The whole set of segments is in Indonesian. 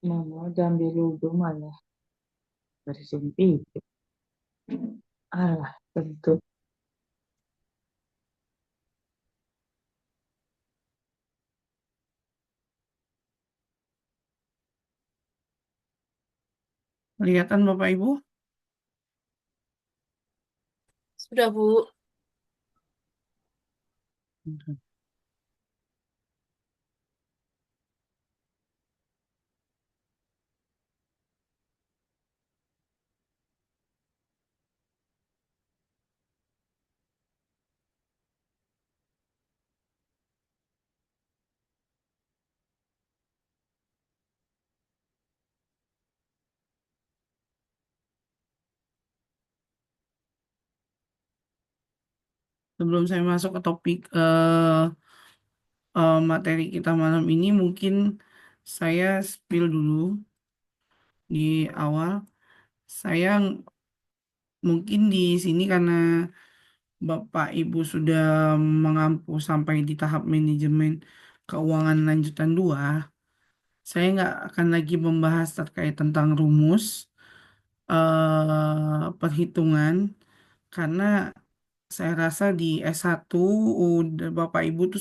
Mama udah ambil wudhu malah bersihin pipi. Alah, tentu. Kelihatan Bapak Ibu? Sudah, Bu. Sebelum saya masuk ke topik materi kita malam ini, mungkin saya spill dulu di awal. Saya mungkin di sini karena Bapak Ibu sudah mengampu sampai di tahap manajemen keuangan lanjutan 2. Saya nggak akan lagi membahas terkait tentang rumus perhitungan karena saya rasa di S1 udah Bapak Ibu tuh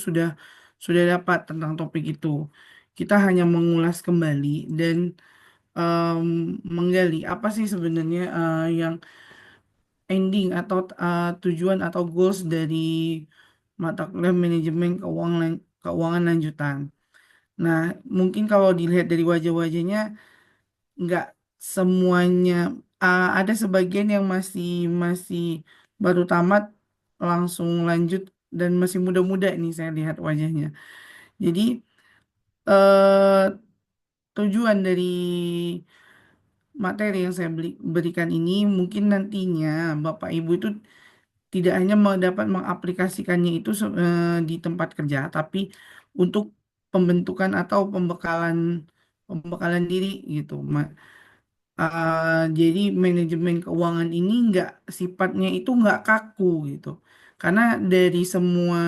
sudah dapat tentang topik itu. Kita hanya mengulas kembali dan em, menggali apa sih sebenarnya yang ending atau tujuan atau goals dari mata kuliah manajemen keuangan lanjutan. Nah, mungkin kalau dilihat dari wajah-wajahnya nggak semuanya, ada sebagian yang masih masih baru tamat langsung lanjut dan masih muda-muda nih saya lihat wajahnya. Jadi eh, tujuan dari materi yang saya berikan ini mungkin nantinya Bapak Ibu itu tidak hanya dapat mengaplikasikannya itu di tempat kerja, tapi untuk pembentukan atau pembekalan pembekalan diri gitu. Jadi manajemen keuangan ini nggak sifatnya itu nggak kaku gitu. Karena dari semua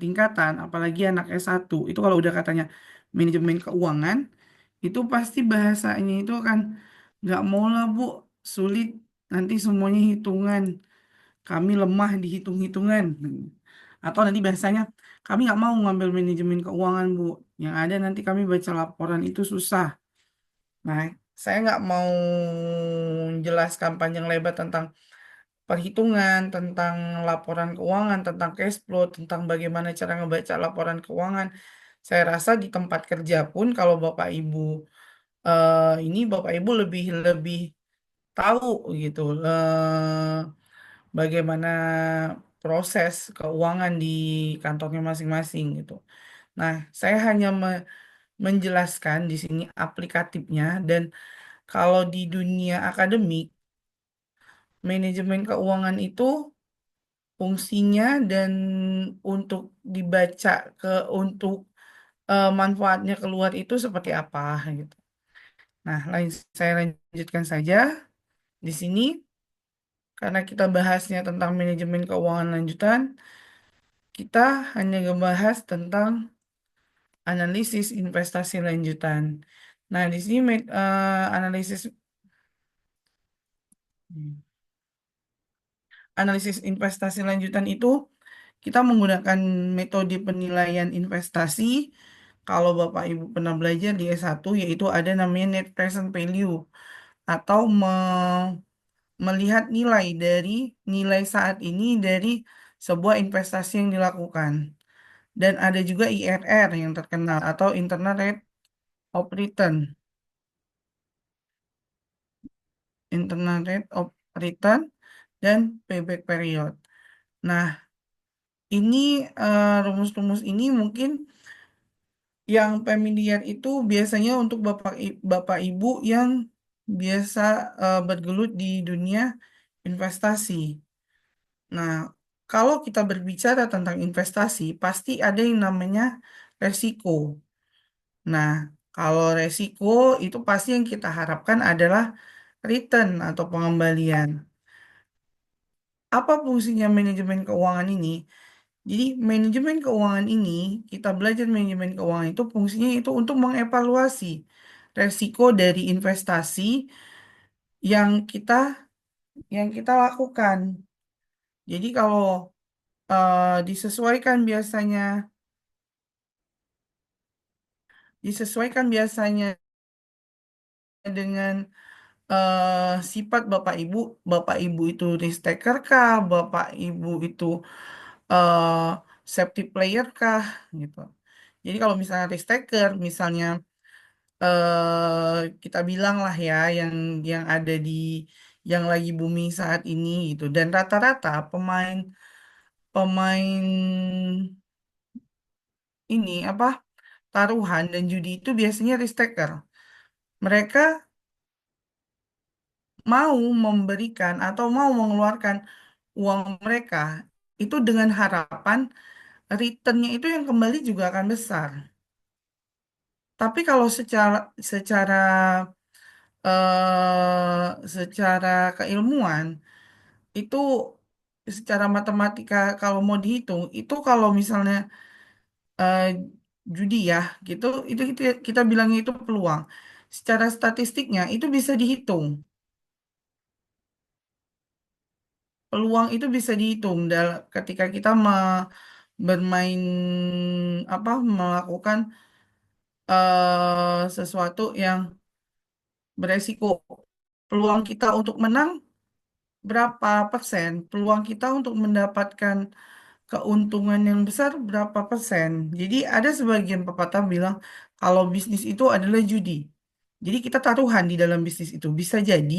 tingkatan, apalagi anak S1, itu kalau udah katanya manajemen keuangan, itu pasti bahasanya itu kan nggak mau lah Bu, sulit, nanti semuanya hitungan, kami lemah di hitung-hitungan. Atau nanti bahasanya, kami nggak mau ngambil manajemen keuangan Bu, yang ada nanti kami baca laporan itu susah. Nah, saya nggak mau jelaskan panjang lebar tentang perhitungan, tentang laporan keuangan, tentang cash flow, tentang bagaimana cara ngebaca laporan keuangan. Saya rasa di tempat kerja pun kalau Bapak Ibu ini Bapak Ibu lebih lebih tahu gitu bagaimana proses keuangan di kantornya masing-masing gitu. Nah, saya hanya menjelaskan di sini aplikatifnya dan kalau di dunia akademik, manajemen keuangan itu fungsinya dan untuk dibaca untuk manfaatnya keluar itu seperti apa gitu. Nah, saya lanjutkan saja di sini karena kita bahasnya tentang manajemen keuangan lanjutan, kita hanya ngebahas tentang analisis investasi lanjutan. Nah, di sini analisis investasi lanjutan itu kita menggunakan metode penilaian investasi. Kalau Bapak Ibu pernah belajar di S1, yaitu ada namanya net present value atau melihat nilai dari nilai saat ini dari sebuah investasi yang dilakukan. Dan ada juga IRR yang terkenal atau Internal Rate of Return. Internal Rate of Return dan payback period. Nah, ini rumus-rumus ini mungkin yang familiar itu biasanya untuk Bapak Ibu yang biasa bergelut di dunia investasi. Nah, kalau kita berbicara tentang investasi, pasti ada yang namanya resiko. Nah, kalau resiko itu pasti yang kita harapkan adalah return atau pengembalian. Apa fungsinya manajemen keuangan ini? Jadi manajemen keuangan ini, kita belajar manajemen keuangan itu fungsinya itu untuk mengevaluasi resiko dari investasi yang kita lakukan. Jadi kalau disesuaikan biasanya dengan sifat Bapak Ibu itu risk taker kah, Bapak Ibu itu eh safety player kah, gitu. Jadi kalau misalnya risk taker, misalnya kita bilang lah ya, yang ada yang lagi booming saat ini gitu. Dan rata-rata pemain pemain ini apa taruhan dan judi itu biasanya risk taker. Mereka mau memberikan atau mau mengeluarkan uang mereka itu dengan harapan returnnya itu yang kembali juga akan besar. Tapi kalau secara secara keilmuan itu secara matematika kalau mau dihitung itu kalau misalnya eh, judi ya gitu itu kita bilangnya itu peluang. Secara statistiknya itu bisa dihitung. Peluang itu bisa dihitung ketika kita bermain melakukan sesuatu yang beresiko. Peluang kita untuk menang berapa persen? Peluang kita untuk mendapatkan keuntungan yang besar berapa persen? Jadi ada sebagian pepatah bilang kalau bisnis itu adalah judi. Jadi kita taruhan di dalam bisnis itu. Bisa jadi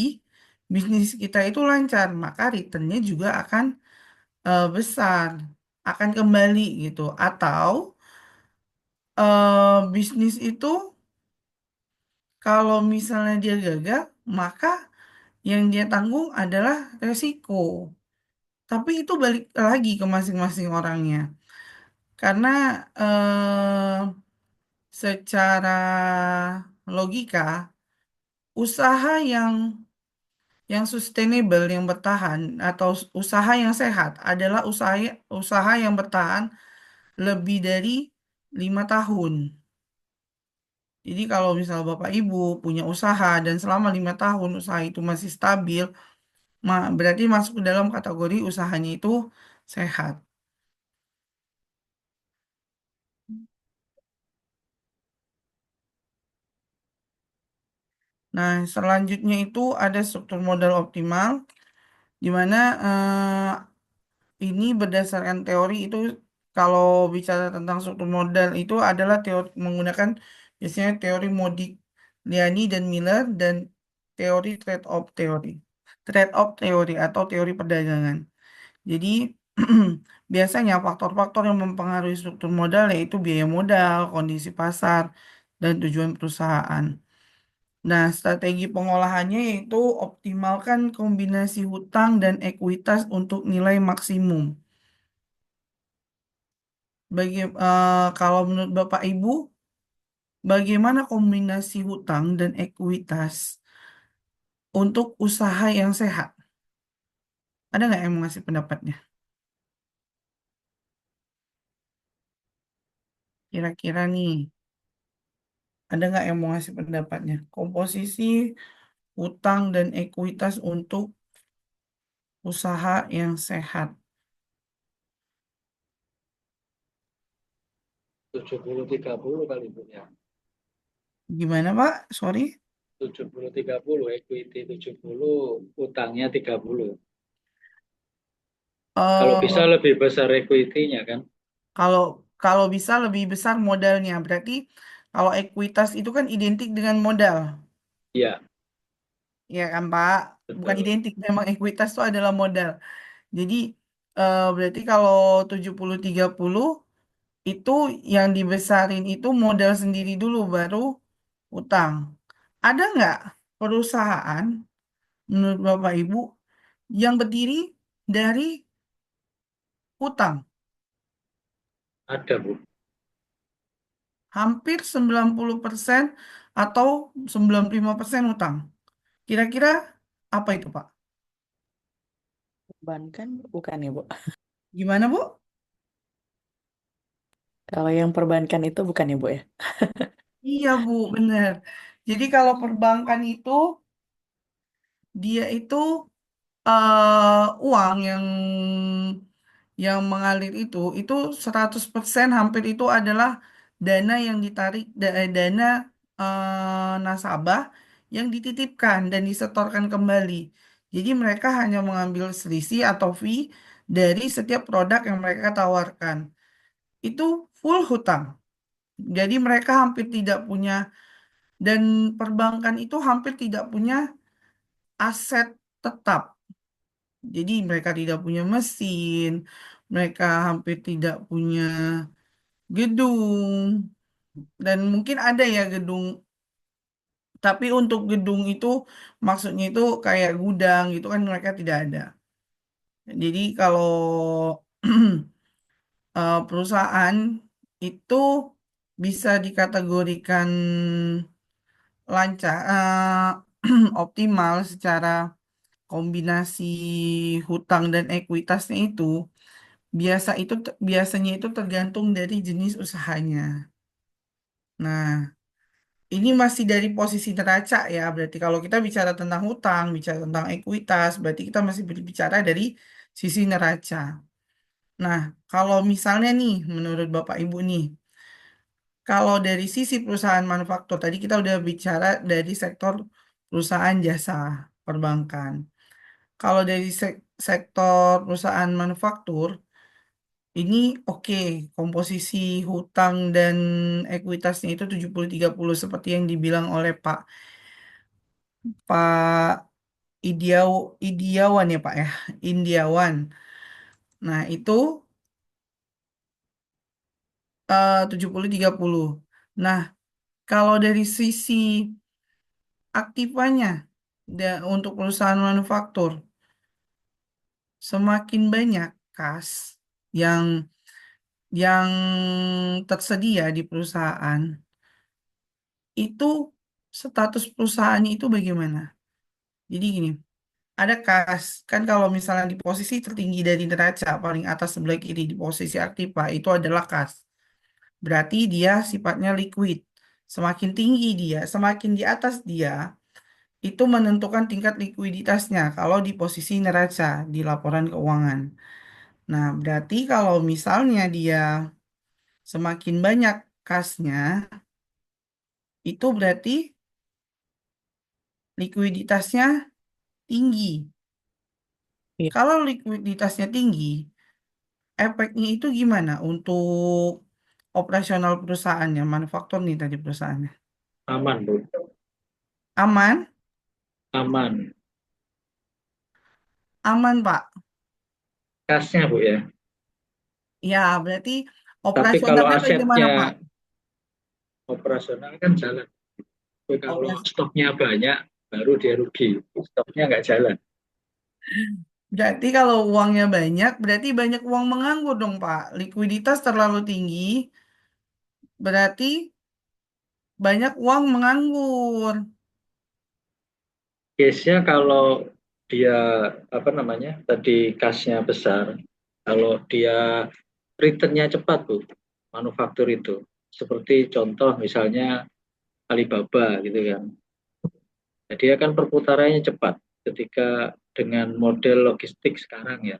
bisnis kita itu lancar, maka returnnya juga akan besar, akan kembali gitu. Atau bisnis itu kalau misalnya dia gagal, maka yang dia tanggung adalah resiko. Tapi itu balik lagi ke masing-masing orangnya. Karena secara logika, usaha yang sustainable, yang bertahan, atau usaha yang sehat adalah usaha yang bertahan lebih dari 5 tahun. Jadi kalau misal Bapak Ibu punya usaha dan selama 5 tahun usaha itu masih stabil, berarti masuk ke dalam kategori usahanya itu sehat. Nah, selanjutnya itu ada struktur modal optimal, di mana ini berdasarkan teori itu kalau bicara tentang struktur modal itu adalah teori menggunakan biasanya teori Modigliani dan Miller dan teori trade-off teori atau teori perdagangan. Jadi biasanya faktor-faktor yang mempengaruhi struktur modal yaitu biaya modal, kondisi pasar, dan tujuan perusahaan. Nah, strategi pengolahannya yaitu optimalkan kombinasi hutang dan ekuitas untuk nilai maksimum. Kalau menurut Bapak Ibu, bagaimana kombinasi hutang dan ekuitas untuk usaha yang sehat? Ada nggak yang mau ngasih pendapatnya? Kira-kira nih, ada nggak yang mau ngasih pendapatnya? Komposisi hutang dan ekuitas untuk usaha yang sehat. 70-30 kali Bu ya. Gimana Pak? Sorry. 70-30 equity 70, utangnya 30. Kalau bisa Eh, lebih besar equity-nya kan? kalau kalau bisa lebih besar modalnya, berarti kalau ekuitas itu kan identik dengan modal, Iya, ya kan Pak? Bukan betul. identik, memang ekuitas itu adalah modal. Jadi berarti kalau 70-30 itu yang dibesarin itu modal sendiri dulu baru utang. Ada nggak perusahaan menurut Bapak Ibu yang berdiri dari utang? Ada Bu. Hampir 90% atau 95% utang. Kira-kira apa itu, Pak? Perbankan bukan ya, Bu? Gimana, Bu? Kalau yang perbankan itu bukan ya, Bu ya? Iya, Bu, benar. Jadi kalau perbankan itu dia itu uang yang mengalir itu 100% hampir itu adalah dana yang ditarik dana nasabah yang dititipkan dan disetorkan kembali. Jadi mereka hanya mengambil selisih atau fee dari setiap produk yang mereka tawarkan. Itu full hutang. Jadi mereka hampir tidak punya dan perbankan itu hampir tidak punya aset tetap. Jadi mereka tidak punya mesin, mereka hampir tidak punya gedung, dan mungkin ada ya gedung, tapi untuk gedung itu maksudnya itu kayak gudang gitu kan mereka tidak ada. Jadi kalau perusahaan itu bisa dikategorikan lancar, optimal secara kombinasi hutang dan ekuitasnya itu biasanya itu tergantung dari jenis usahanya. Nah, ini masih dari posisi neraca ya. Berarti kalau kita bicara tentang hutang, bicara tentang ekuitas, berarti kita masih berbicara dari sisi neraca. Nah, kalau misalnya nih, menurut Bapak Ibu nih, kalau dari sisi perusahaan manufaktur, tadi kita udah bicara dari sektor perusahaan jasa perbankan. Kalau dari sektor perusahaan manufaktur, ini oke, komposisi hutang dan ekuitasnya itu 70-30 seperti yang dibilang oleh Pak Idiawan ya Pak ya, Indiawan. Nah, itu 70-30. Nah, kalau dari sisi aktivanya untuk perusahaan manufaktur, semakin banyak kas yang yang tersedia di perusahaan, itu status perusahaannya itu bagaimana? Jadi gini, ada kas, kan kalau misalnya di posisi tertinggi dari neraca, paling atas sebelah kiri di posisi aktiva, itu adalah kas. Berarti dia sifatnya liquid. Semakin tinggi dia, semakin di atas dia, itu menentukan tingkat likuiditasnya kalau di posisi neraca, di laporan keuangan. Nah, berarti kalau misalnya dia semakin banyak kasnya, itu berarti likuiditasnya tinggi. Iya. Kalau likuiditasnya tinggi, efeknya itu gimana untuk operasional perusahaannya, manufaktur nih tadi perusahaannya? Aman, Bu. Aman? Aman. Aman, Pak. Kasnya, Bu ya. Ya, berarti Tapi kalau operasionalnya bagaimana, asetnya Pak? operasional kan jalan. Tapi kalau Operas- stoknya banyak, baru dia rugi. Stoknya nggak jalan. Berarti kalau uangnya banyak, berarti banyak uang menganggur dong, Pak. Likuiditas terlalu tinggi, berarti banyak uang menganggur. Case-nya kalau dia apa namanya tadi kasnya besar, kalau dia return-nya cepat Bu, manufaktur itu. Seperti contoh misalnya Alibaba gitu kan. Jadi akan perputarannya cepat ketika dengan model logistik sekarang ya.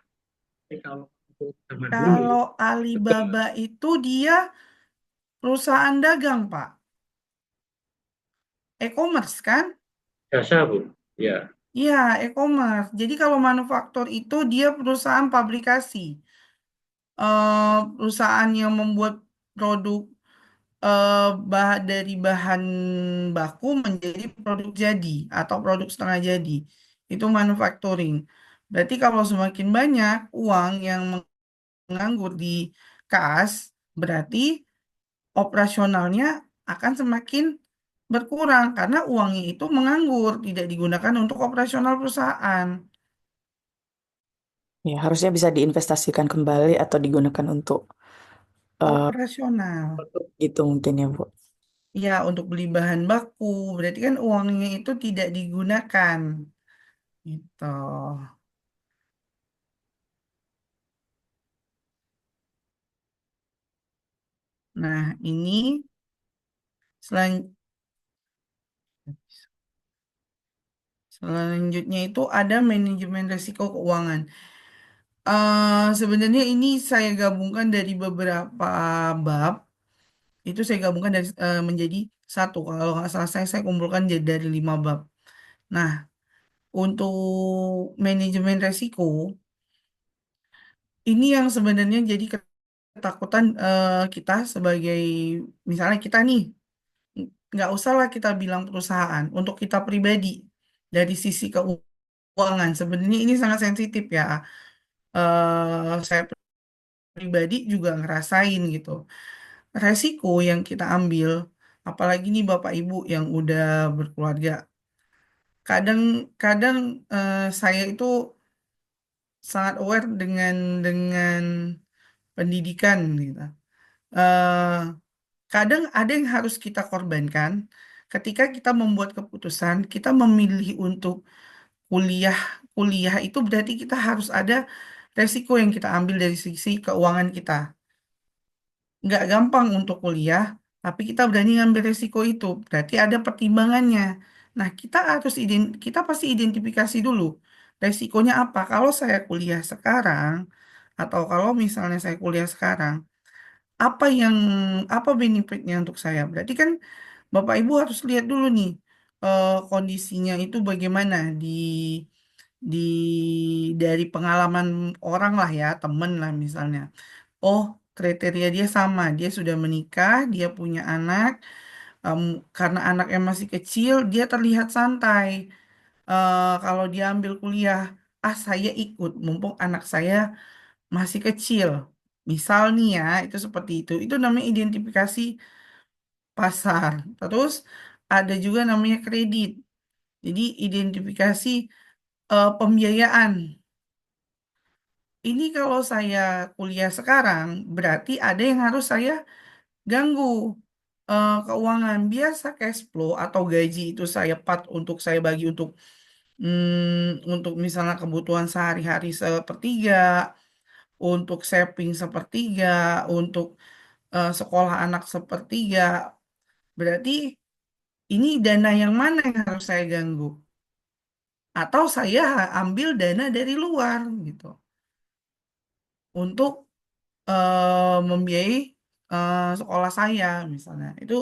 Tapi kalau untuk zaman dulu Kalau Alibaba itu dia perusahaan dagang, Pak. E-commerce kan? jasa Bu, ya Iya, e-commerce. Jadi kalau manufaktur itu dia perusahaan pabrikasi. Perusahaan yang membuat produk dari bahan baku menjadi produk jadi atau produk setengah jadi. Itu manufacturing. Berarti kalau semakin banyak uang yang menganggur di kas, berarti operasionalnya akan semakin berkurang karena uangnya itu menganggur, tidak digunakan untuk operasional perusahaan. Ya, harusnya bisa diinvestasikan kembali atau digunakan untuk eh, Operasional. gitu mungkin ya, Bu. Ya, untuk beli bahan baku, berarti kan uangnya itu tidak digunakan. Gitu. Nah, ini selain Selanjutnya itu ada manajemen risiko keuangan. Sebenarnya ini saya gabungkan dari beberapa bab. Itu saya gabungkan menjadi satu. Kalau nggak salah saya kumpulkan jadi dari 5 bab. Nah, untuk manajemen risiko, ini yang sebenarnya jadi ketakutan kita sebagai, misalnya kita nih, nggak usahlah kita bilang perusahaan, untuk kita pribadi, dari sisi keuangan, sebenarnya ini sangat sensitif ya. Saya pribadi juga ngerasain gitu. Resiko yang kita ambil, apalagi nih Bapak Ibu yang udah berkeluarga, kadang-kadang saya itu sangat aware dengan pendidikan gitu. Eh, Kadang ada yang harus kita korbankan ketika kita membuat keputusan, kita memilih untuk kuliah. Kuliah itu berarti kita harus ada resiko yang kita ambil dari sisi keuangan kita. Nggak gampang untuk kuliah, tapi kita berani ngambil resiko itu. Berarti ada pertimbangannya. Nah, kita pasti identifikasi dulu resikonya apa. Kalau saya kuliah sekarang, atau kalau misalnya saya kuliah sekarang, apa yang apa benefitnya untuk saya? Berarti kan Bapak Ibu harus lihat dulu nih kondisinya itu bagaimana di dari pengalaman orang lah ya, temen lah misalnya. Oh, kriteria dia sama, dia sudah menikah, dia punya anak, em, karena anaknya masih kecil, dia terlihat santai. Kalau dia ambil kuliah, saya ikut, mumpung anak saya masih kecil. Misal nih ya, itu seperti itu. Itu namanya identifikasi pasar. Terus ada juga namanya kredit. Jadi identifikasi pembiayaan. Ini kalau saya kuliah sekarang, berarti ada yang harus saya ganggu keuangan. Biasa cash flow atau gaji itu saya untuk saya bagi untuk misalnya kebutuhan sehari-hari sepertiga, untuk saving sepertiga, untuk sekolah anak sepertiga. Berarti ini dana yang mana yang harus saya ganggu? Atau saya ambil dana dari luar gitu untuk membiayai sekolah saya misalnya. Itu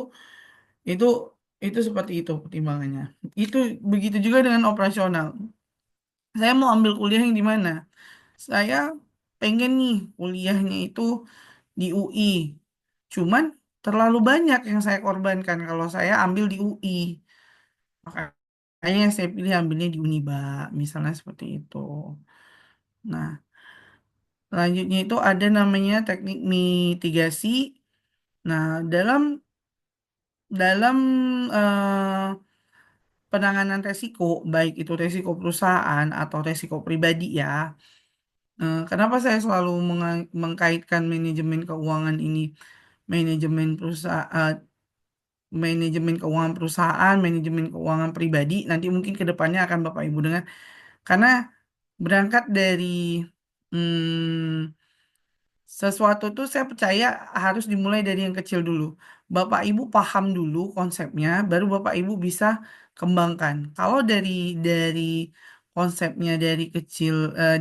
itu seperti itu pertimbangannya. Itu begitu juga dengan operasional. Saya mau ambil kuliah yang di mana? Saya pengen nih kuliahnya itu di UI. Cuman terlalu banyak yang saya korbankan kalau saya ambil di UI. Makanya saya pilih ambilnya di Uniba, misalnya seperti itu. Nah, selanjutnya itu ada namanya teknik mitigasi. Nah, dalam dalam penanganan resiko, baik itu resiko perusahaan atau resiko pribadi ya. Kenapa saya selalu mengkaitkan manajemen keuangan ini, manajemen perusahaan, manajemen keuangan perusahaan, manajemen keuangan pribadi, nanti mungkin ke depannya akan Bapak Ibu dengar. Karena berangkat dari hmm, sesuatu tuh saya percaya harus dimulai dari yang kecil dulu. Bapak Ibu paham dulu konsepnya, baru Bapak Ibu bisa kembangkan. Kalau dari konsepnya dari kecil,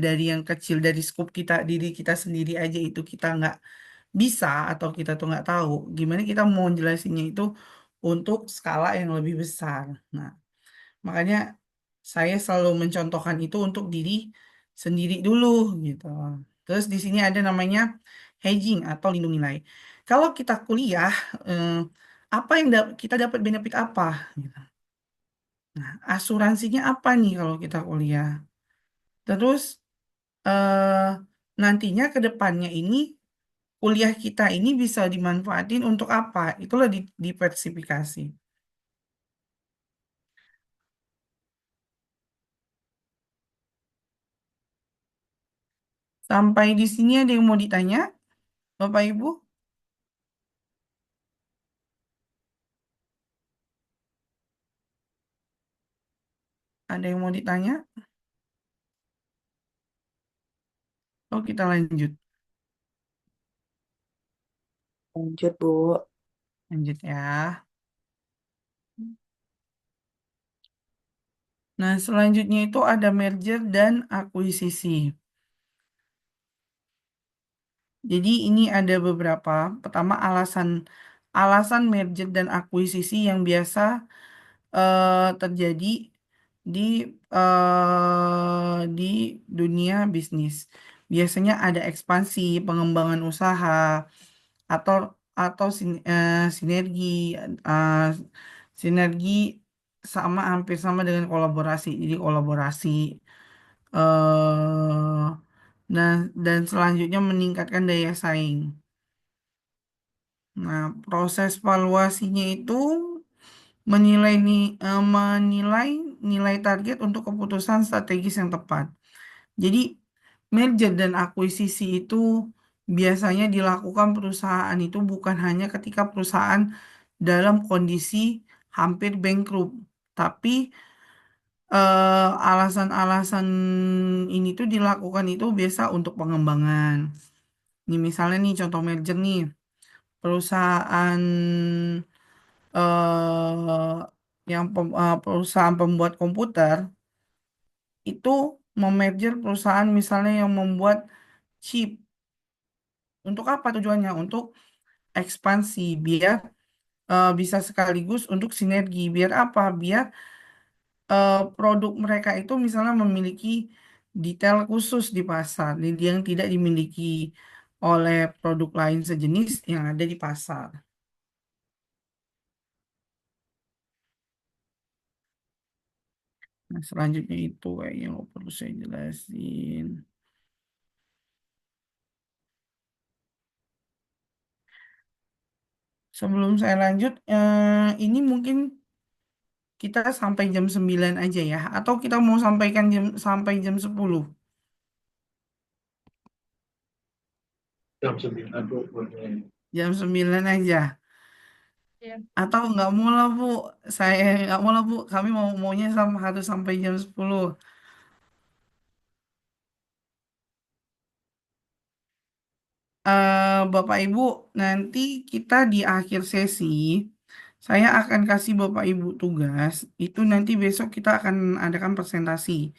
dari yang kecil, dari skop kita diri kita sendiri aja itu kita nggak bisa atau kita tuh nggak tahu, gimana kita mau jelasinnya itu untuk skala yang lebih besar. Nah, makanya saya selalu mencontohkan itu untuk diri sendiri dulu gitu. Terus di sini ada namanya hedging atau lindung nilai. Kalau kita kuliah, eh, apa yang kita dapat benefit apa? Gitu. Nah, asuransinya apa nih kalau kita kuliah? Terus eh, nantinya ke depannya ini kuliah kita ini bisa dimanfaatin untuk apa? Itulah diversifikasi. Sampai di sini ada yang mau ditanya, Bapak Ibu? Ada yang mau ditanya? Oh, kita lanjut. Lanjut, Bu. Lanjut ya. Nah, selanjutnya itu ada merger dan akuisisi. Jadi ini ada beberapa. Pertama, alasan alasan merger dan akuisisi yang biasa terjadi di di dunia bisnis. Biasanya ada ekspansi, pengembangan usaha, atau sinergi, eh, sinergi sama hampir sama dengan kolaborasi. Jadi kolaborasi. eh nah, dan selanjutnya meningkatkan daya saing. Nah, proses valuasinya itu menilai nilai target untuk keputusan strategis yang tepat. Jadi, merger dan akuisisi itu biasanya dilakukan perusahaan itu bukan hanya ketika perusahaan dalam kondisi hampir bankrupt, tapi alasan-alasan ini tuh dilakukan itu biasa untuk pengembangan. Ini misalnya nih contoh merger nih, perusahaan perusahaan pembuat komputer itu memerger perusahaan misalnya yang membuat chip. Untuk apa tujuannya? Untuk ekspansi biar bisa sekaligus untuk sinergi. Biar apa? Biar produk mereka itu misalnya memiliki detail khusus di pasar yang tidak dimiliki oleh produk lain sejenis yang ada di pasar. Nah, selanjutnya itu kayaknya nggak perlu saya jelasin. Sebelum saya lanjut, ini mungkin kita sampai jam 9 aja ya. Atau kita mau sampaikan sampai jam 10. Jam 9 Bu, boleh. Jam 9 aja. Ya. Atau nggak mau lah Bu. Saya nggak mau lah Bu. Kami maunya harus sampai jam 10. Bapak Ibu, nanti kita di akhir sesi, saya akan kasih Bapak Ibu tugas. Itu nanti besok kita akan adakan presentasi.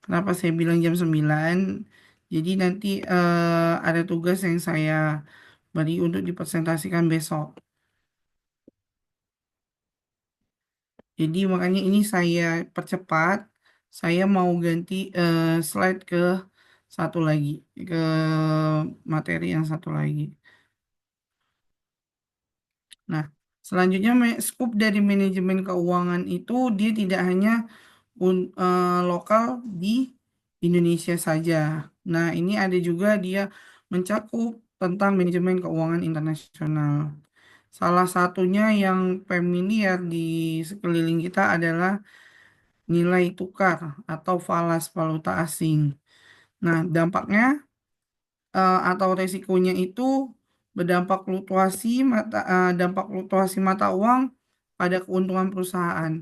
Kenapa saya bilang jam 9? Jadi nanti ada tugas yang saya beri untuk dipresentasikan besok. Jadi makanya ini saya percepat. Saya mau ganti slide ke satu lagi, ke materi yang satu lagi. Nah, selanjutnya scoop dari manajemen keuangan itu dia tidak hanya lokal di Indonesia saja. Nah, ini ada juga dia mencakup tentang manajemen keuangan internasional. Salah satunya yang familiar di sekeliling kita adalah nilai tukar atau falas valuta asing. Nah, dampaknya atau resikonya itu dampak fluktuasi mata uang pada keuntungan perusahaan.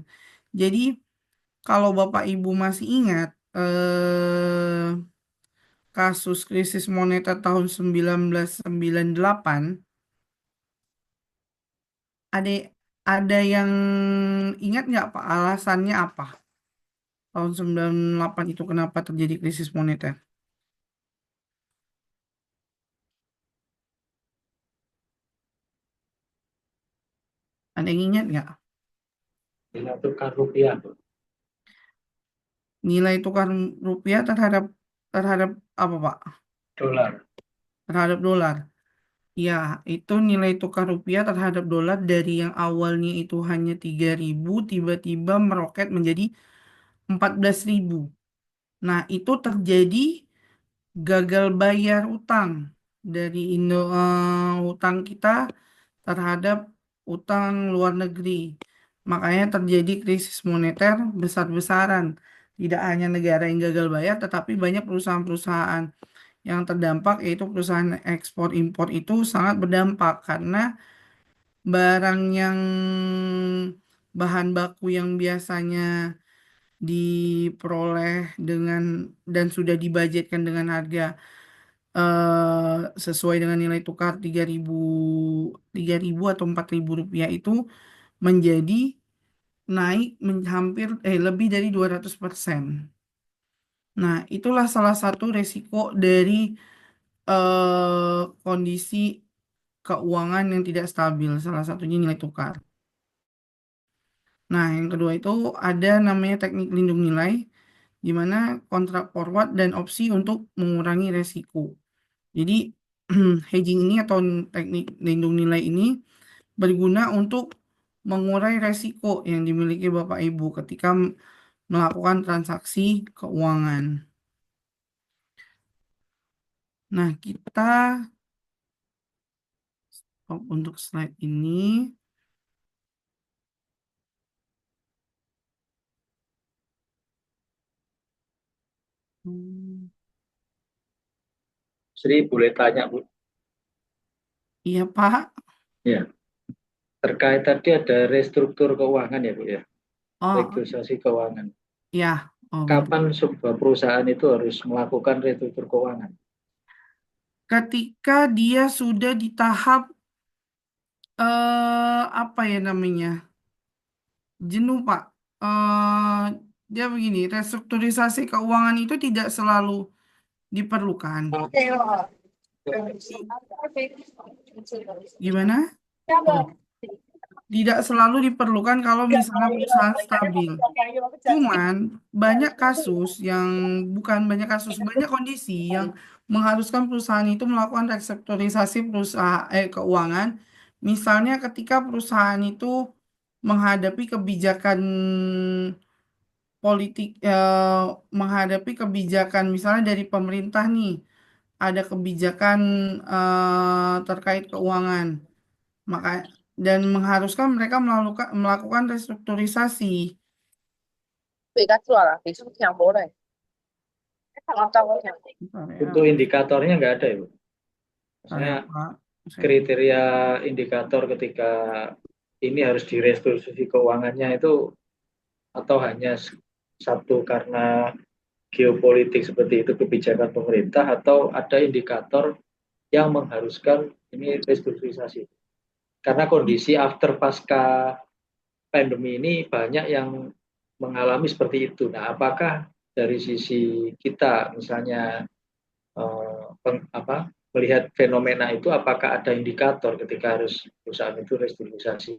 Jadi, kalau Bapak Ibu masih ingat kasus krisis moneter tahun 1998, ada ada yang ingat nggak Pak alasannya apa? Tahun 98 itu kenapa terjadi krisis moneter? Ada yang ingat nggak? Nilai tukar rupiah Bu. Nilai tukar rupiah terhadap terhadap apa Pak? Dolar. Terhadap dolar. Ya, itu nilai tukar rupiah terhadap dolar dari yang awalnya itu hanya 3.000 tiba-tiba meroket menjadi 14.000. Nah, itu terjadi gagal bayar utang dari utang kita terhadap utang luar negeri. Makanya terjadi krisis moneter besar-besaran. Tidak hanya negara yang gagal bayar, tetapi banyak perusahaan-perusahaan yang terdampak, yaitu perusahaan ekspor impor itu sangat berdampak karena barang yang bahan baku yang biasanya diperoleh dengan dan sudah dibudgetkan dengan harga sesuai dengan nilai tukar 3.000 atau 4.000 rupiah itu menjadi naik hampir lebih dari 200%. Nah, itulah salah satu resiko dari kondisi keuangan yang tidak stabil, salah satunya nilai tukar. Nah, yang kedua itu ada namanya teknik lindung nilai, di mana kontrak forward dan opsi untuk mengurangi resiko. Jadi, hedging ini atau teknik lindung nilai ini berguna untuk mengurai resiko yang dimiliki Bapak Ibu ketika melakukan transaksi keuangan. Nah, kita stop untuk slide ini. Hmm, Sri boleh tanya, Bu? Iya, Pak. Ya, terkait tadi ada restruktur keuangan ya, Bu ya, Oh, restrukturisasi keuangan. ya. Oh, betul. Kapan sebuah perusahaan itu harus melakukan restruktur keuangan? Ketika dia sudah di tahap apa ya namanya? Jenuh, Pak. Dia begini, restrukturisasi keuangan itu tidak selalu diperlukan. Gimana? Oh, tidak selalu diperlukan kalau misalnya perusahaan stabil. Cuman banyak kasus yang banyak kasus, banyak kondisi yang mengharuskan perusahaan itu melakukan restrukturisasi keuangan. Misalnya ketika perusahaan itu menghadapi kebijakan politik, menghadapi kebijakan misalnya dari pemerintah nih, ada kebijakan terkait keuangan, maka dan mengharuskan mereka melakukan restrukturisasi. Bentar ya, Untuk indikatornya nggak ada ya, Bu? bentar ya, Maksudnya Pak. kriteria indikator ketika ini harus direstrukturisasi keuangannya itu, atau hanya satu karena geopolitik seperti itu kebijakan pemerintah, atau ada indikator yang mengharuskan ini restrukturisasi? Karena kondisi after pasca pandemi ini banyak yang mengalami seperti itu. Nah, apakah dari sisi kita misalnya melihat fenomena itu, apakah ada indikator ketika harus perusahaan itu restrukturisasi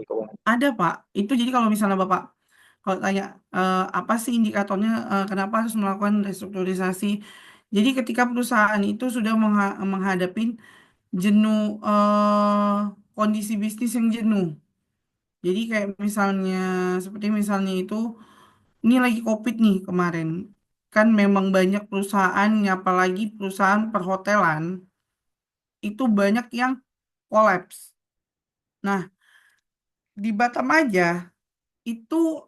keuangan? Ada, Pak. Itu jadi kalau misalnya Bapak kalau tanya apa sih indikatornya, kenapa harus melakukan restrukturisasi? Jadi ketika perusahaan itu sudah menghadapi jenuh, kondisi bisnis yang jenuh. Jadi kayak misalnya seperti misalnya itu ini lagi COVID nih kemarin. Kan memang banyak perusahaan, apalagi perusahaan perhotelan itu banyak yang kolaps. Nah, di Batam aja itu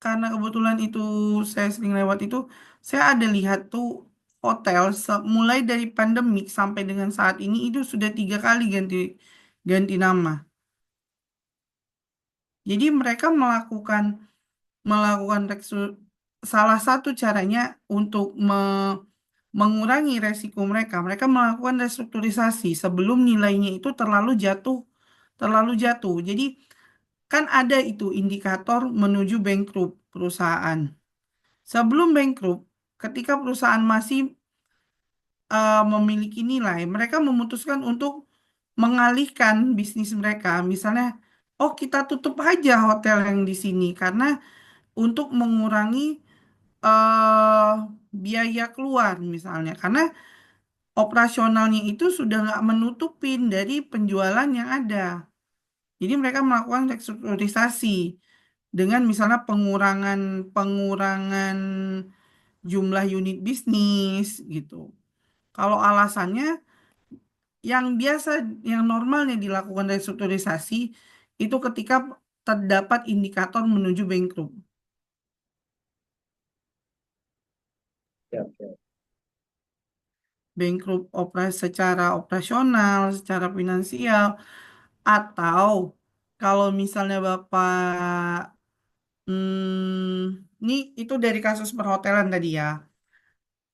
karena kebetulan itu saya sering lewat itu, saya ada lihat tuh hotel mulai dari pandemik sampai dengan saat ini itu sudah 3 kali ganti ganti nama. Jadi mereka melakukan salah satu caranya untuk mengurangi resiko mereka. Mereka melakukan restrukturisasi sebelum nilainya itu terlalu jatuh. Jadi kan ada itu indikator menuju bankrupt perusahaan. Sebelum bankrupt, ketika perusahaan masih memiliki nilai, mereka memutuskan untuk mengalihkan bisnis mereka. Misalnya, oh kita tutup aja hotel yang di sini karena untuk mengurangi eh, biaya keluar misalnya. Karena operasionalnya itu sudah nggak menutupin dari penjualan yang ada. Jadi mereka melakukan restrukturisasi dengan misalnya pengurangan pengurangan jumlah unit bisnis gitu. Kalau alasannya yang biasa, yang normalnya dilakukan restrukturisasi itu ketika terdapat indikator menuju bankrupt. Ya, ya. Bankrupt secara operasional, secara finansial, atau kalau misalnya Bapak, ini itu dari kasus perhotelan tadi ya,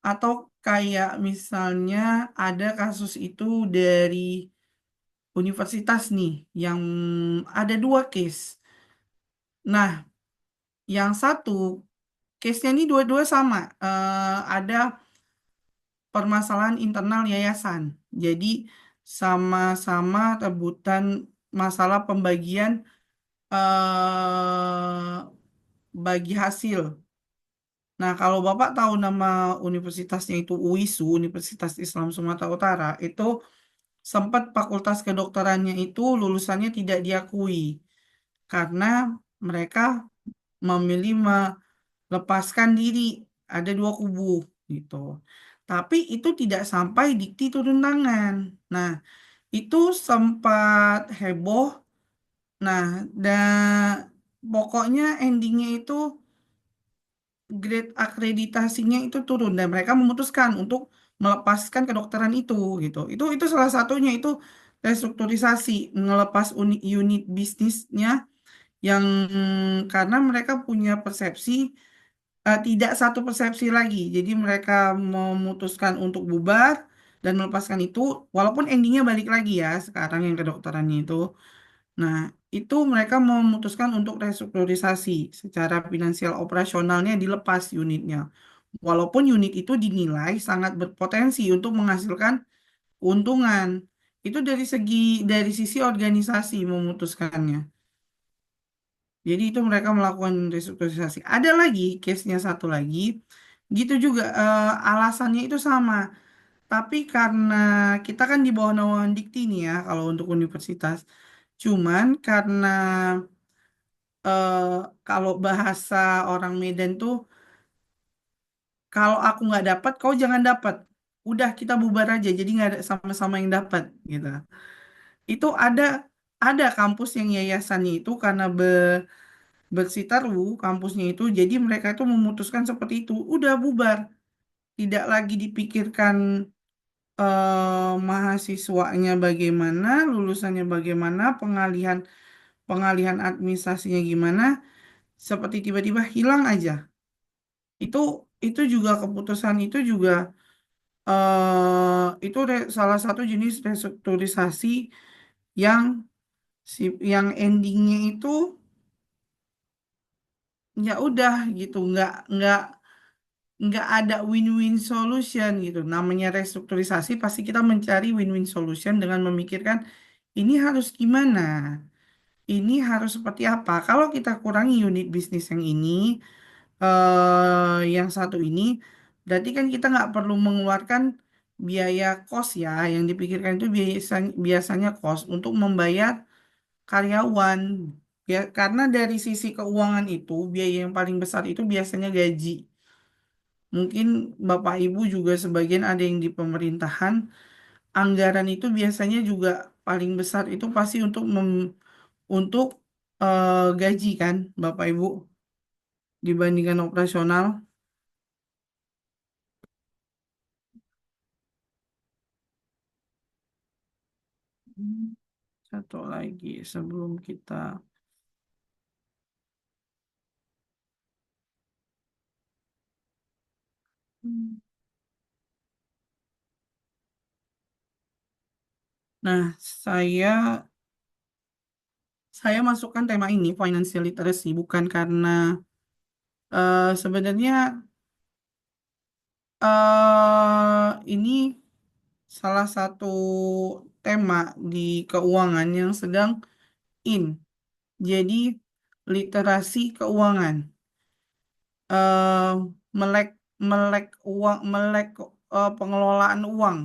atau kayak misalnya ada kasus itu dari universitas nih yang ada dua case. Nah, yang satu case-nya ini dua-dua sama. Ada permasalahan internal yayasan. Jadi sama-sama rebutan masalah pembagian bagi hasil. Nah, kalau Bapak tahu nama universitasnya itu UISU, Universitas Islam Sumatera Utara, itu sempat fakultas kedokterannya itu lulusannya tidak diakui karena mereka memilih melepaskan diri. Ada dua kubu gitu. Tapi itu tidak sampai dikti turun tangan. Nah, itu sempat heboh. Nah, dan pokoknya endingnya itu grade akreditasinya itu turun dan mereka memutuskan untuk melepaskan kedokteran itu gitu. Itu salah satunya itu restrukturisasi, melepas unit bisnisnya yang karena mereka punya persepsi tidak satu persepsi lagi. Jadi mereka memutuskan untuk bubar dan melepaskan itu walaupun endingnya balik lagi ya sekarang yang kedokterannya itu. Nah, itu mereka memutuskan untuk restrukturisasi secara finansial operasionalnya dilepas unitnya. Walaupun unit itu dinilai sangat berpotensi untuk menghasilkan keuntungan. Itu dari sisi organisasi memutuskannya. Jadi itu mereka melakukan restrukturisasi. Ada lagi case-nya satu lagi, gitu juga alasannya itu sama. Tapi karena kita kan di bawah naungan Dikti nih ya kalau untuk universitas. Cuman karena eh, kalau bahasa orang Medan tuh kalau aku nggak dapat, kau jangan dapat. Udah kita bubar aja, jadi nggak ada sama-sama yang dapat gitu. Itu ada kampus yang yayasannya itu karena bersitaru kampusnya itu, jadi mereka itu memutuskan seperti itu. Udah bubar, tidak lagi dipikirkan mahasiswanya bagaimana, lulusannya bagaimana, pengalihan pengalihan administrasinya gimana, seperti tiba-tiba hilang aja. Itu itu juga keputusan itu juga itu salah satu jenis restrukturisasi yang yang endingnya itu ya udah gitu, nggak ada win-win solution gitu. Namanya restrukturisasi pasti kita mencari win-win solution dengan memikirkan ini harus gimana, ini harus seperti apa. Kalau kita kurangi unit bisnis yang ini, yang satu ini, berarti kan kita nggak perlu mengeluarkan biaya kos ya. Yang dipikirkan itu biasanya kos untuk membayar karyawan. Ya, karena dari sisi keuangan itu, biaya yang paling besar itu biasanya gaji. Mungkin Bapak Ibu juga sebagian ada yang di pemerintahan, anggaran itu biasanya juga paling besar itu pasti untuk gaji kan, Bapak Ibu, dibandingkan operasional. Hmm, Satu lagi sebelum kita. Hmm. Nah, saya masukkan tema ini financial literacy bukan karena sebenarnya ini salah satu tema di keuangan yang sedang in. Jadi literasi keuangan, eh melek melek uang, melek pengelolaan uang.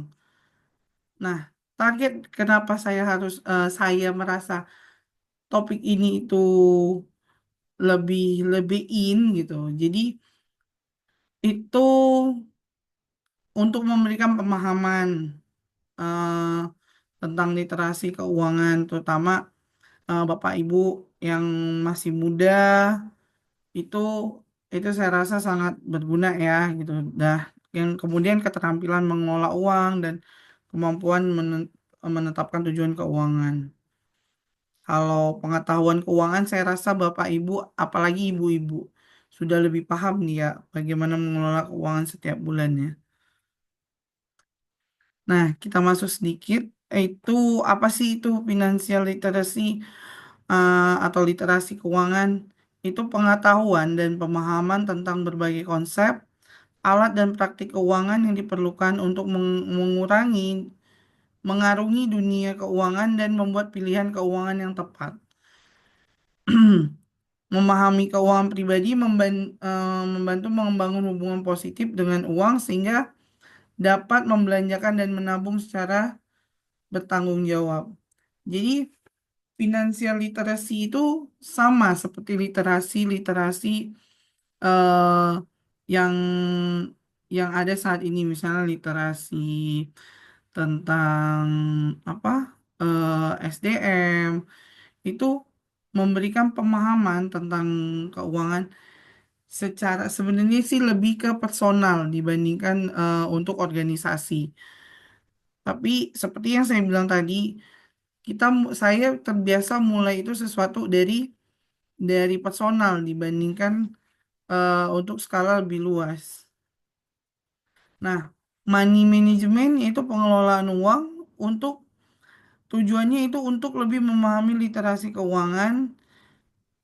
Nah, target kenapa saya merasa topik ini itu lebih lebih in gitu. Jadi itu untuk memberikan pemahaman eh, tentang literasi keuangan, terutama Bapak Ibu yang masih muda itu itu saya rasa sangat berguna ya gitu. Dah yang kemudian keterampilan mengelola uang dan kemampuan menetapkan tujuan keuangan. Kalau pengetahuan keuangan saya rasa Bapak Ibu apalagi ibu-ibu sudah lebih paham nih ya bagaimana mengelola keuangan setiap bulannya. Nah, kita masuk sedikit Itu apa sih itu financial literacy atau literasi keuangan? Itu pengetahuan dan pemahaman tentang berbagai konsep, alat dan praktik keuangan yang diperlukan untuk mengarungi dunia keuangan dan membuat pilihan keuangan yang tepat. Memahami keuangan pribadi membantu membangun hubungan positif dengan uang sehingga dapat membelanjakan dan menabung secara bertanggung jawab. Jadi, financial literacy itu sama seperti literasi-literasi eh, yang ada saat ini, misalnya literasi tentang apa SDM itu memberikan pemahaman tentang keuangan secara sebenarnya sih lebih ke personal dibandingkan untuk organisasi. Tapi seperti yang saya bilang tadi, saya terbiasa mulai itu sesuatu dari personal dibandingkan untuk skala lebih luas. Nah, money management yaitu pengelolaan uang untuk tujuannya itu untuk lebih memahami literasi keuangan,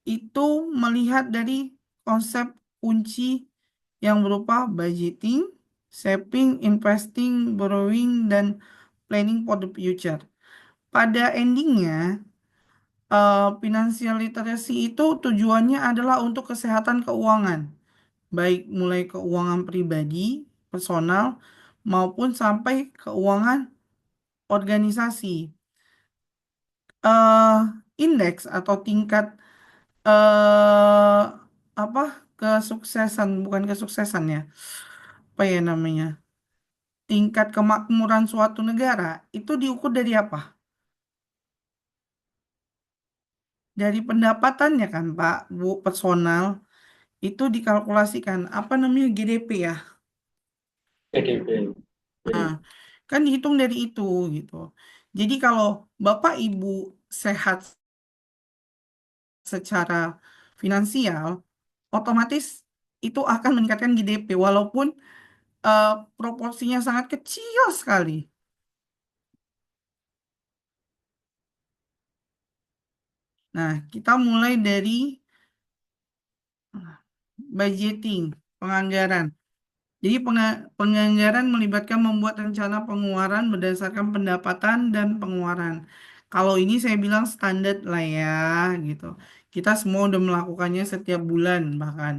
itu melihat dari konsep kunci yang berupa budgeting, saving, investing, borrowing, dan planning for the future. Pada endingnya, financial literacy itu tujuannya adalah untuk kesehatan keuangan, baik mulai keuangan pribadi, personal, maupun sampai keuangan organisasi. eh Indeks atau tingkat eh apa kesuksesan, bukan kesuksesan ya, apa ya namanya, tingkat kemakmuran suatu negara itu diukur dari apa? Dari pendapatannya kan Pak, Bu, personal itu dikalkulasikan apa namanya GDP ya. PDB. Nah, kan dihitung dari itu gitu. Jadi kalau Bapak Ibu sehat secara finansial, otomatis itu akan meningkatkan GDP walaupun eh, proporsinya sangat kecil sekali. Nah, kita mulai dari budgeting, penganggaran. Jadi penganggaran melibatkan membuat rencana pengeluaran berdasarkan pendapatan dan pengeluaran. Kalau ini saya bilang standar lah ya, gitu. Kita semua udah melakukannya setiap bulan bahkan.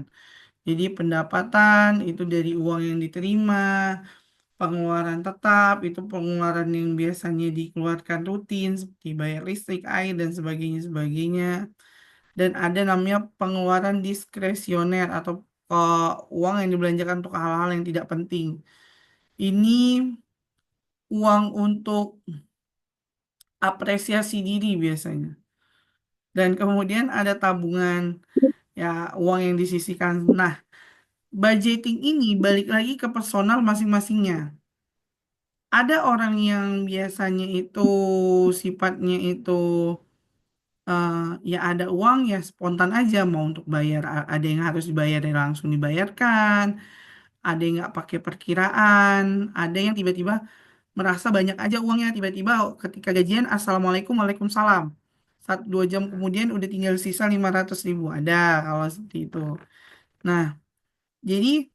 Jadi pendapatan itu dari uang yang diterima, pengeluaran tetap itu pengeluaran yang biasanya dikeluarkan rutin seperti bayar listrik, air dan sebagainya. Dan ada namanya pengeluaran diskresioner atau uang yang dibelanjakan untuk hal-hal yang tidak penting. Ini uang untuk apresiasi diri biasanya. Dan kemudian ada tabungan, ya uang yang disisihkan. Nah, budgeting ini balik lagi ke personal masing-masingnya. Ada orang yang biasanya itu sifatnya itu eh, ya ada uang ya spontan aja mau untuk bayar. Ada yang harus dibayar dan langsung dibayarkan. Ada yang nggak pakai perkiraan. Ada yang tiba-tiba merasa banyak aja uangnya. Tiba-tiba ketika gajian Assalamualaikum Waalaikumsalam. 1-2 jam kemudian udah tinggal sisa 500.000. Ada kalau seperti itu. Nah, jadi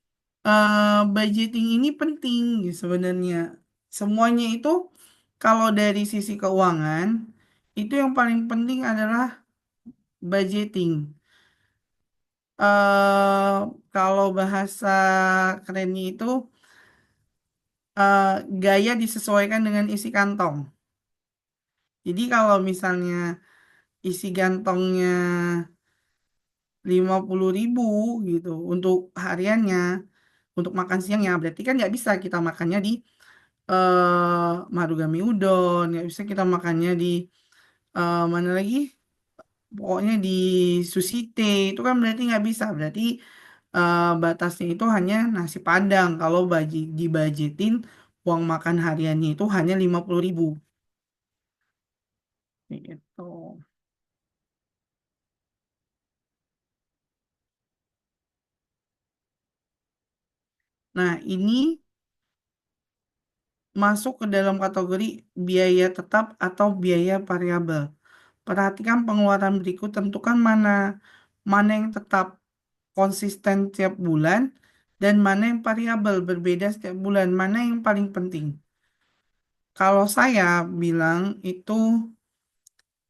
budgeting ini penting sebenarnya. Semuanya itu kalau dari sisi keuangan, itu yang paling penting adalah budgeting. eh Kalau bahasa kerennya itu gaya disesuaikan dengan isi kantong. Jadi kalau misalnya isi kantongnya 50.000 gitu untuk hariannya, untuk makan siangnya, berarti kan nggak bisa kita makannya di Marugame Udon, nggak bisa kita makannya di mana lagi? Pokoknya di Sushite itu kan berarti nggak bisa. Berarti batasnya itu hanya nasi Padang. Kalau dibajetin uang makan hariannya itu hanya 50.000. Gitu. Nah, ini masuk ke dalam kategori biaya tetap atau biaya variabel. Perhatikan pengeluaran berikut, tentukan mana yang tetap konsisten tiap bulan dan mana yang variabel berbeda setiap bulan, mana yang paling penting. Kalau saya bilang itu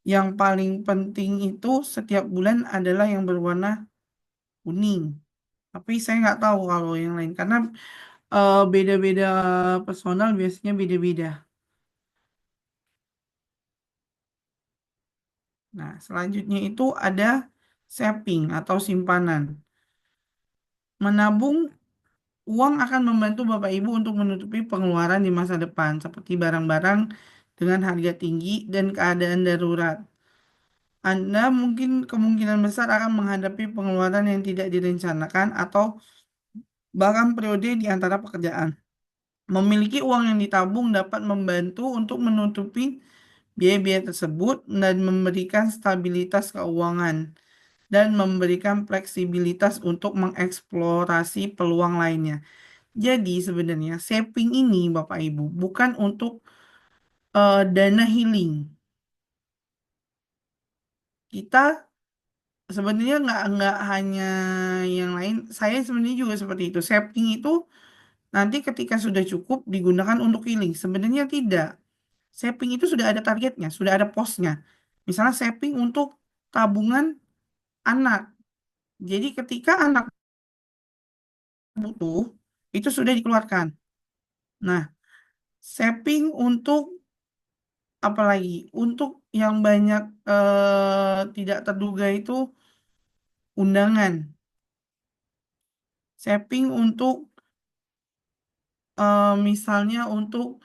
yang paling penting itu setiap bulan adalah yang berwarna kuning. Tapi saya nggak tahu kalau yang lain karena beda-beda personal biasanya beda-beda. Nah, selanjutnya itu ada saving atau simpanan. Menabung uang akan membantu Bapak Ibu untuk menutupi pengeluaran di masa depan, seperti barang-barang dengan harga tinggi dan keadaan darurat. Anda mungkin kemungkinan besar akan menghadapi pengeluaran yang tidak direncanakan atau bahkan periode di antara pekerjaan. Memiliki uang yang ditabung dapat membantu untuk menutupi biaya-biaya tersebut dan memberikan stabilitas keuangan dan memberikan fleksibilitas untuk mengeksplorasi peluang lainnya. Jadi sebenarnya saving ini Bapak Ibu bukan untuk dana healing. Kita sebenarnya nggak hanya yang lain. Saya sebenarnya juga seperti itu. Saving itu nanti ketika sudah cukup digunakan untuk healing. Sebenarnya tidak. Saving itu sudah ada targetnya, sudah ada posnya. Misalnya saving untuk tabungan anak. Jadi ketika anak butuh, itu sudah dikeluarkan. Nah, saving untuk apa lagi? Untuk yang banyak tidak terduga itu undangan. Saving untuk misalnya untuk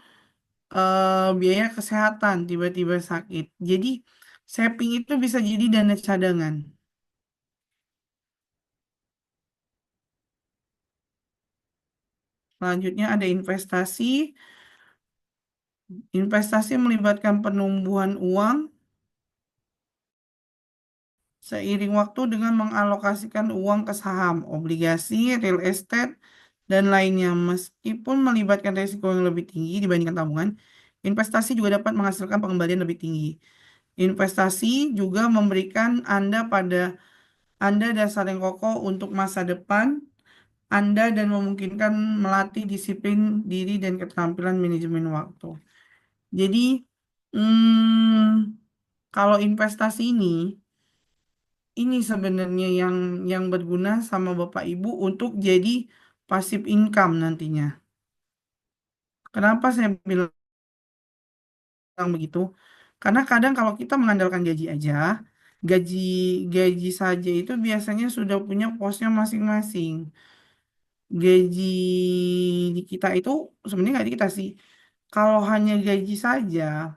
biaya kesehatan tiba-tiba sakit. Jadi saving itu bisa jadi dana cadangan. Selanjutnya ada investasi. Investasi melibatkan penumbuhan uang seiring waktu dengan mengalokasikan uang ke saham, obligasi, real estate, dan lainnya. Meskipun melibatkan risiko yang lebih tinggi dibandingkan tabungan, investasi juga dapat menghasilkan pengembalian lebih tinggi. Investasi juga memberikan Anda dasar yang kokoh untuk masa depan Anda dan memungkinkan melatih disiplin diri dan keterampilan manajemen waktu. Jadi, kalau investasi ini sebenarnya yang berguna sama Bapak Ibu untuk jadi passive income nantinya. Kenapa saya bilang begitu? Karena kadang kalau kita mengandalkan gaji aja, gaji gaji saja itu biasanya sudah punya posnya masing-masing. Gaji di kita itu sebenarnya nggak di kita sih. Kalau hanya gaji saja,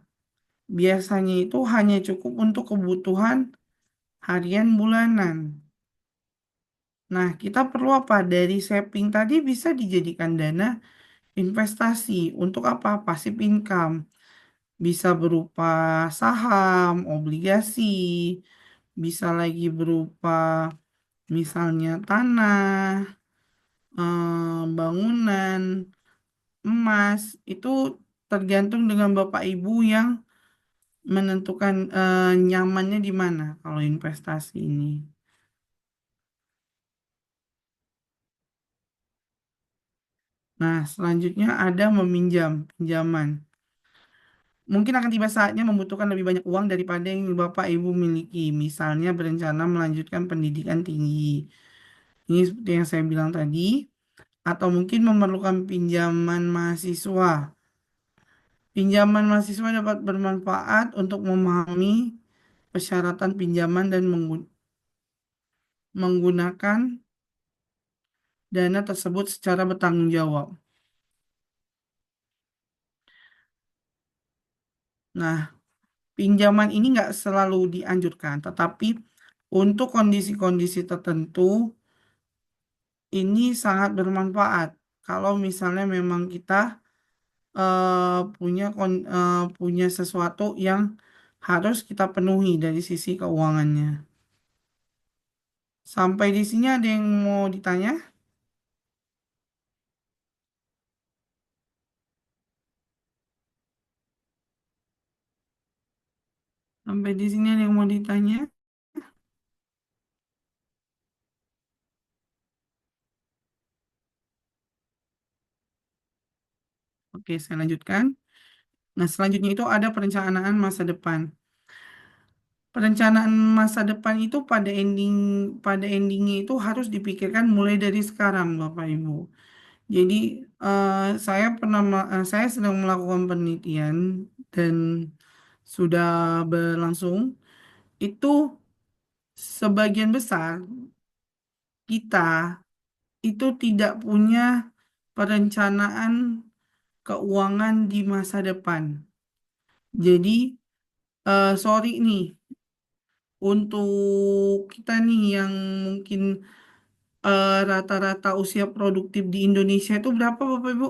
biasanya itu hanya cukup untuk kebutuhan harian bulanan. Nah, kita perlu apa? Dari saving tadi bisa dijadikan dana investasi. Untuk apa? Passive income. Bisa berupa saham, obligasi, bisa lagi berupa misalnya tanah, bangunan, emas. Itu tergantung dengan Bapak Ibu yang menentukan nyamannya di mana kalau investasi ini. Nah, selanjutnya ada pinjaman. Mungkin akan tiba saatnya membutuhkan lebih banyak uang daripada yang Bapak Ibu miliki. Misalnya berencana melanjutkan pendidikan tinggi. Ini seperti yang saya bilang tadi. Atau mungkin memerlukan pinjaman mahasiswa. Pinjaman mahasiswa dapat bermanfaat untuk memahami persyaratan pinjaman dan menggunakan dana tersebut secara bertanggung jawab. Nah, pinjaman ini nggak selalu dianjurkan, tetapi untuk kondisi-kondisi tertentu ini sangat bermanfaat. Kalau misalnya memang kita punya sesuatu yang harus kita penuhi dari sisi keuangannya. Sampai di sini ada yang mau ditanya? Sampai di sini ada yang mau ditanya? Oke, saya lanjutkan. Nah, selanjutnya itu ada perencanaan masa depan. Perencanaan masa depan itu pada endingnya itu harus dipikirkan mulai dari sekarang, Bapak Ibu. Jadi saya sedang melakukan penelitian dan sudah berlangsung. Itu sebagian besar kita itu tidak punya perencanaan keuangan di masa depan. Jadi sorry nih untuk kita nih yang mungkin rata-rata usia produktif di Indonesia itu berapa Bapak Ibu?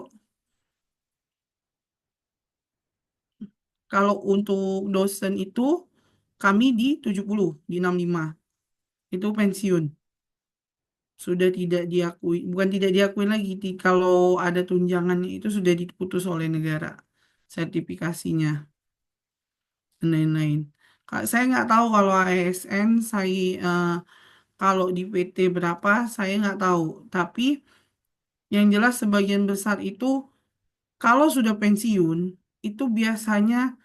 Kalau untuk dosen itu kami di 70, di 65. Itu pensiun. Sudah tidak diakui, bukan tidak diakui lagi, kalau ada tunjangannya itu sudah diputus oleh negara, sertifikasinya, dan lain-lain. Saya nggak tahu kalau ASN, kalau di PT berapa, saya nggak tahu. Tapi yang jelas sebagian besar itu kalau sudah pensiun, itu biasanya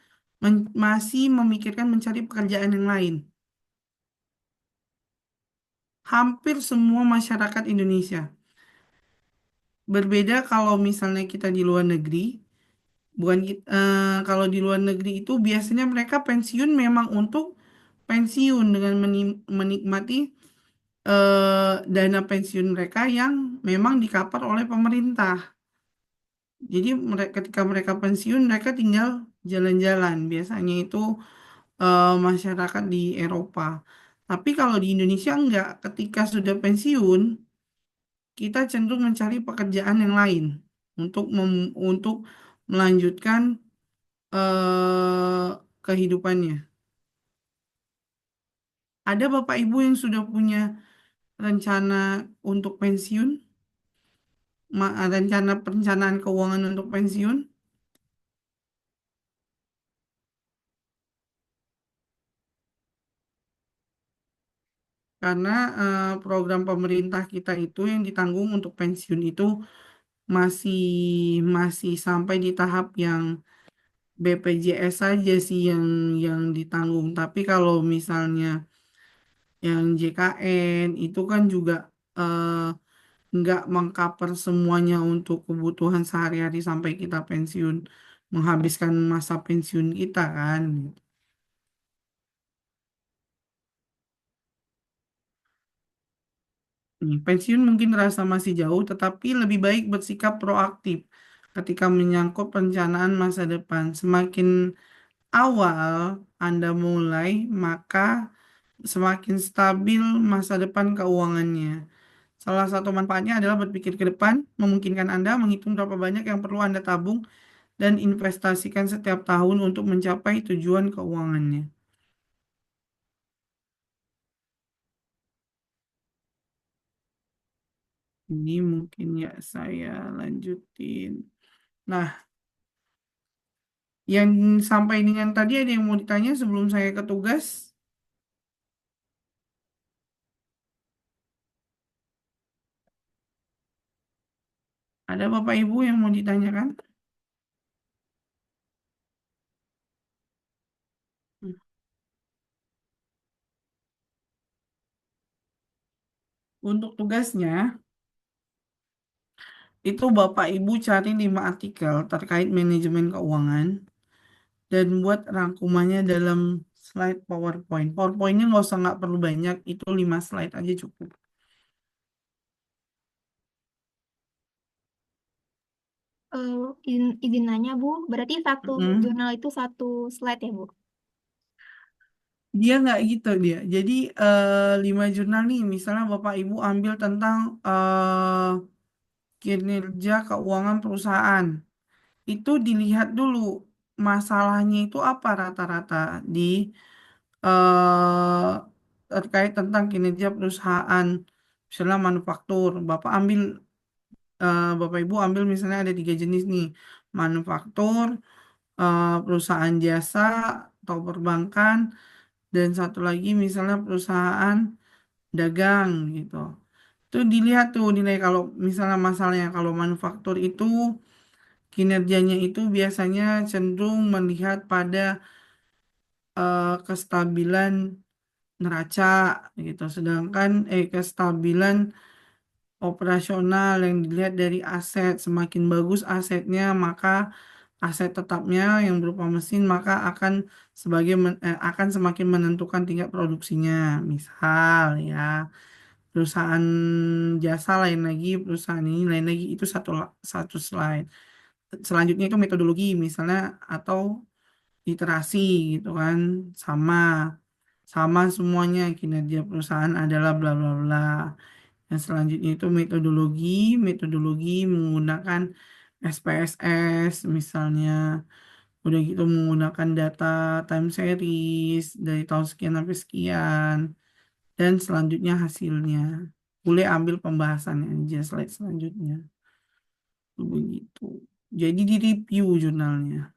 masih memikirkan mencari pekerjaan yang lain. Hampir semua masyarakat Indonesia. Berbeda kalau misalnya kita di luar negeri, kalau di luar negeri itu biasanya mereka pensiun memang untuk pensiun dengan menikmati dana pensiun mereka yang memang di-cover oleh pemerintah. Jadi ketika mereka pensiun, mereka tinggal jalan-jalan. Biasanya itu masyarakat di Eropa. Tapi kalau di Indonesia enggak. Ketika sudah pensiun, kita cenderung mencari pekerjaan yang lain untuk melanjutkan kehidupannya. Ada Bapak Ibu yang sudah punya rencana untuk pensiun, rencana perencanaan keuangan untuk pensiun? Karena program pemerintah kita itu yang ditanggung untuk pensiun itu masih masih sampai di tahap yang BPJS saja sih yang ditanggung. Tapi kalau misalnya yang JKN itu kan juga eh, nggak mengcover semuanya untuk kebutuhan sehari-hari sampai kita pensiun, menghabiskan masa pensiun kita kan. Pensiun mungkin terasa masih jauh, tetapi lebih baik bersikap proaktif ketika menyangkut perencanaan masa depan. Semakin awal Anda mulai, maka semakin stabil masa depan keuangannya. Salah satu manfaatnya adalah berpikir ke depan, memungkinkan Anda menghitung berapa banyak yang perlu Anda tabung dan investasikan setiap tahun untuk mencapai tujuan keuangannya. Ini mungkin ya saya lanjutin. Nah, yang sampai dengan tadi ada yang mau ditanya sebelum saya ke tugas? Ada Bapak Ibu yang mau ditanyakan? Untuk tugasnya, itu Bapak Ibu cari 5 artikel terkait manajemen keuangan dan buat rangkumannya dalam slide PowerPoint. PowerPointnya nggak perlu banyak, itu 5 slide aja cukup. Izin nanya, Bu. Berarti satu Mm. jurnal itu satu slide ya, Bu? Dia nggak gitu dia. Jadi 5 jurnal nih, misalnya Bapak Ibu ambil tentang kinerja keuangan perusahaan. Itu dilihat dulu masalahnya itu apa rata-rata di eh, terkait tentang kinerja perusahaan. Misalnya manufaktur, Bapak Ibu ambil misalnya ada 3 jenis nih, manufaktur, perusahaan jasa, atau perbankan, dan satu lagi misalnya perusahaan dagang gitu. Itu dilihat tuh nilai kalau misalnya masalahnya kalau manufaktur itu kinerjanya itu biasanya cenderung melihat pada kestabilan neraca gitu. Sedangkan kestabilan operasional yang dilihat dari aset, semakin bagus asetnya maka aset tetapnya yang berupa mesin maka akan semakin menentukan tingkat produksinya. Misal ya, perusahaan jasa lain lagi, perusahaan ini lain lagi, itu satu slide. Selanjutnya itu metodologi misalnya atau literasi gitu kan, sama sama semuanya kinerja perusahaan adalah bla bla bla. Yang selanjutnya itu metodologi menggunakan SPSS misalnya. Udah gitu menggunakan data time series dari tahun sekian sampai sekian. Dan selanjutnya hasilnya. Boleh ambil pembahasannya aja slide selanjutnya. Begitu. Jadi di review jurnalnya.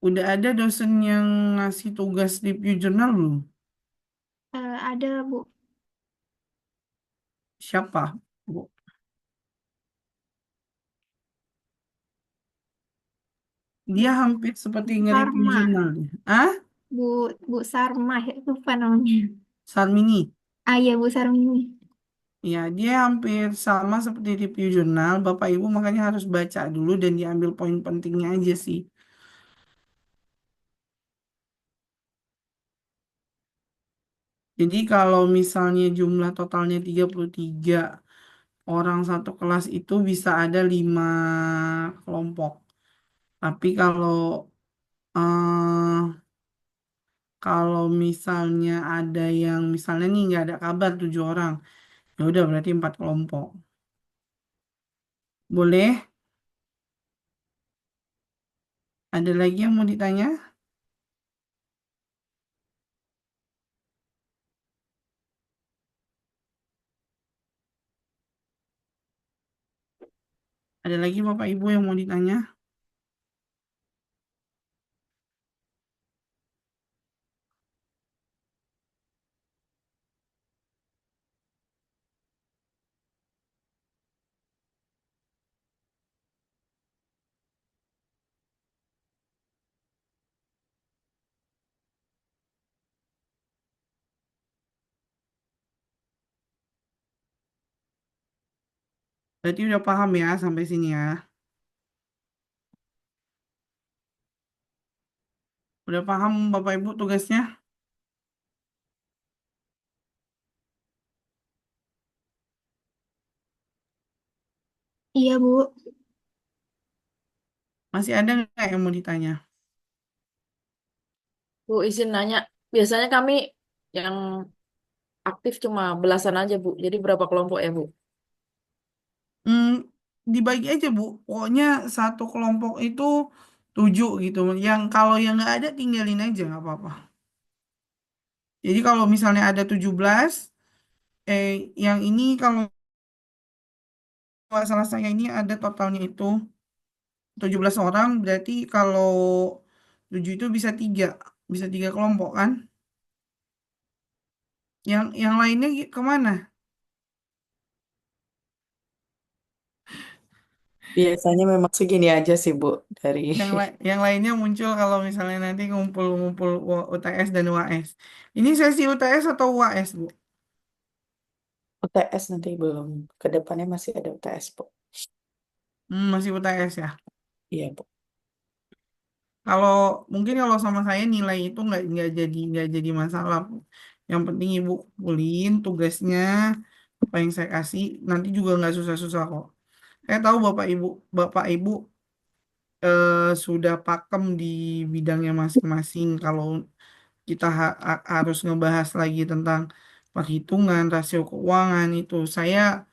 Udah ada dosen yang ngasih tugas review jurnal belum? Ada, Bu. Siapa, Bu? Dia hampir seperti nge-review Sarma. jurnal dia. Ah? Bu Sarma, ya, lupa namanya. Sarmini. Ah, iya, Bu Sarmini. Ya, dia hampir sama seperti review jurnal. Bapak Ibu makanya harus baca dulu dan diambil poin pentingnya aja sih. Jadi kalau misalnya jumlah totalnya 33 orang satu kelas itu bisa ada 5 kelompok. Tapi eh, kalau misalnya ada yang misalnya nih nggak ada kabar 7 orang, ya udah berarti 4 kelompok. Boleh? Ada lagi yang mau ditanya? Ada lagi Bapak Ibu yang mau ditanya? Berarti udah paham ya sampai sini ya. Udah paham Bapak Ibu tugasnya? Iya, Bu. Masih ada nggak yang mau ditanya? Bu, izin nanya. Biasanya kami yang aktif cuma belasan aja, Bu. Jadi berapa kelompok ya, Bu? Hmm, dibagi aja Bu. Pokoknya satu kelompok itu 7 gitu. Yang kalau yang nggak ada tinggalin aja nggak apa-apa. Jadi kalau misalnya ada 17, yang ini kalau nggak salah saya ini ada totalnya itu 17 orang. Berarti kalau 7 itu bisa tiga kelompok kan? Yang lainnya kemana? Biasanya memang segini aja sih, Bu, dari Yang lainnya muncul kalau misalnya nanti ngumpul-ngumpul UTS dan UAS. Ini sesi UTS atau UAS, Bu? UTS nanti belum. Kedepannya masih ada UTS, Bu. Masih UTS ya. Iya, Bu. Kalau mungkin kalau sama saya nilai itu nggak jadi masalah, Bu. Yang penting Ibu kumpulin tugasnya apa yang saya kasih nanti juga nggak susah-susah kok. Saya tahu Bapak Ibu sudah pakem di bidangnya masing-masing. Kalau kita harus ngebahas lagi tentang perhitungan rasio keuangan itu saya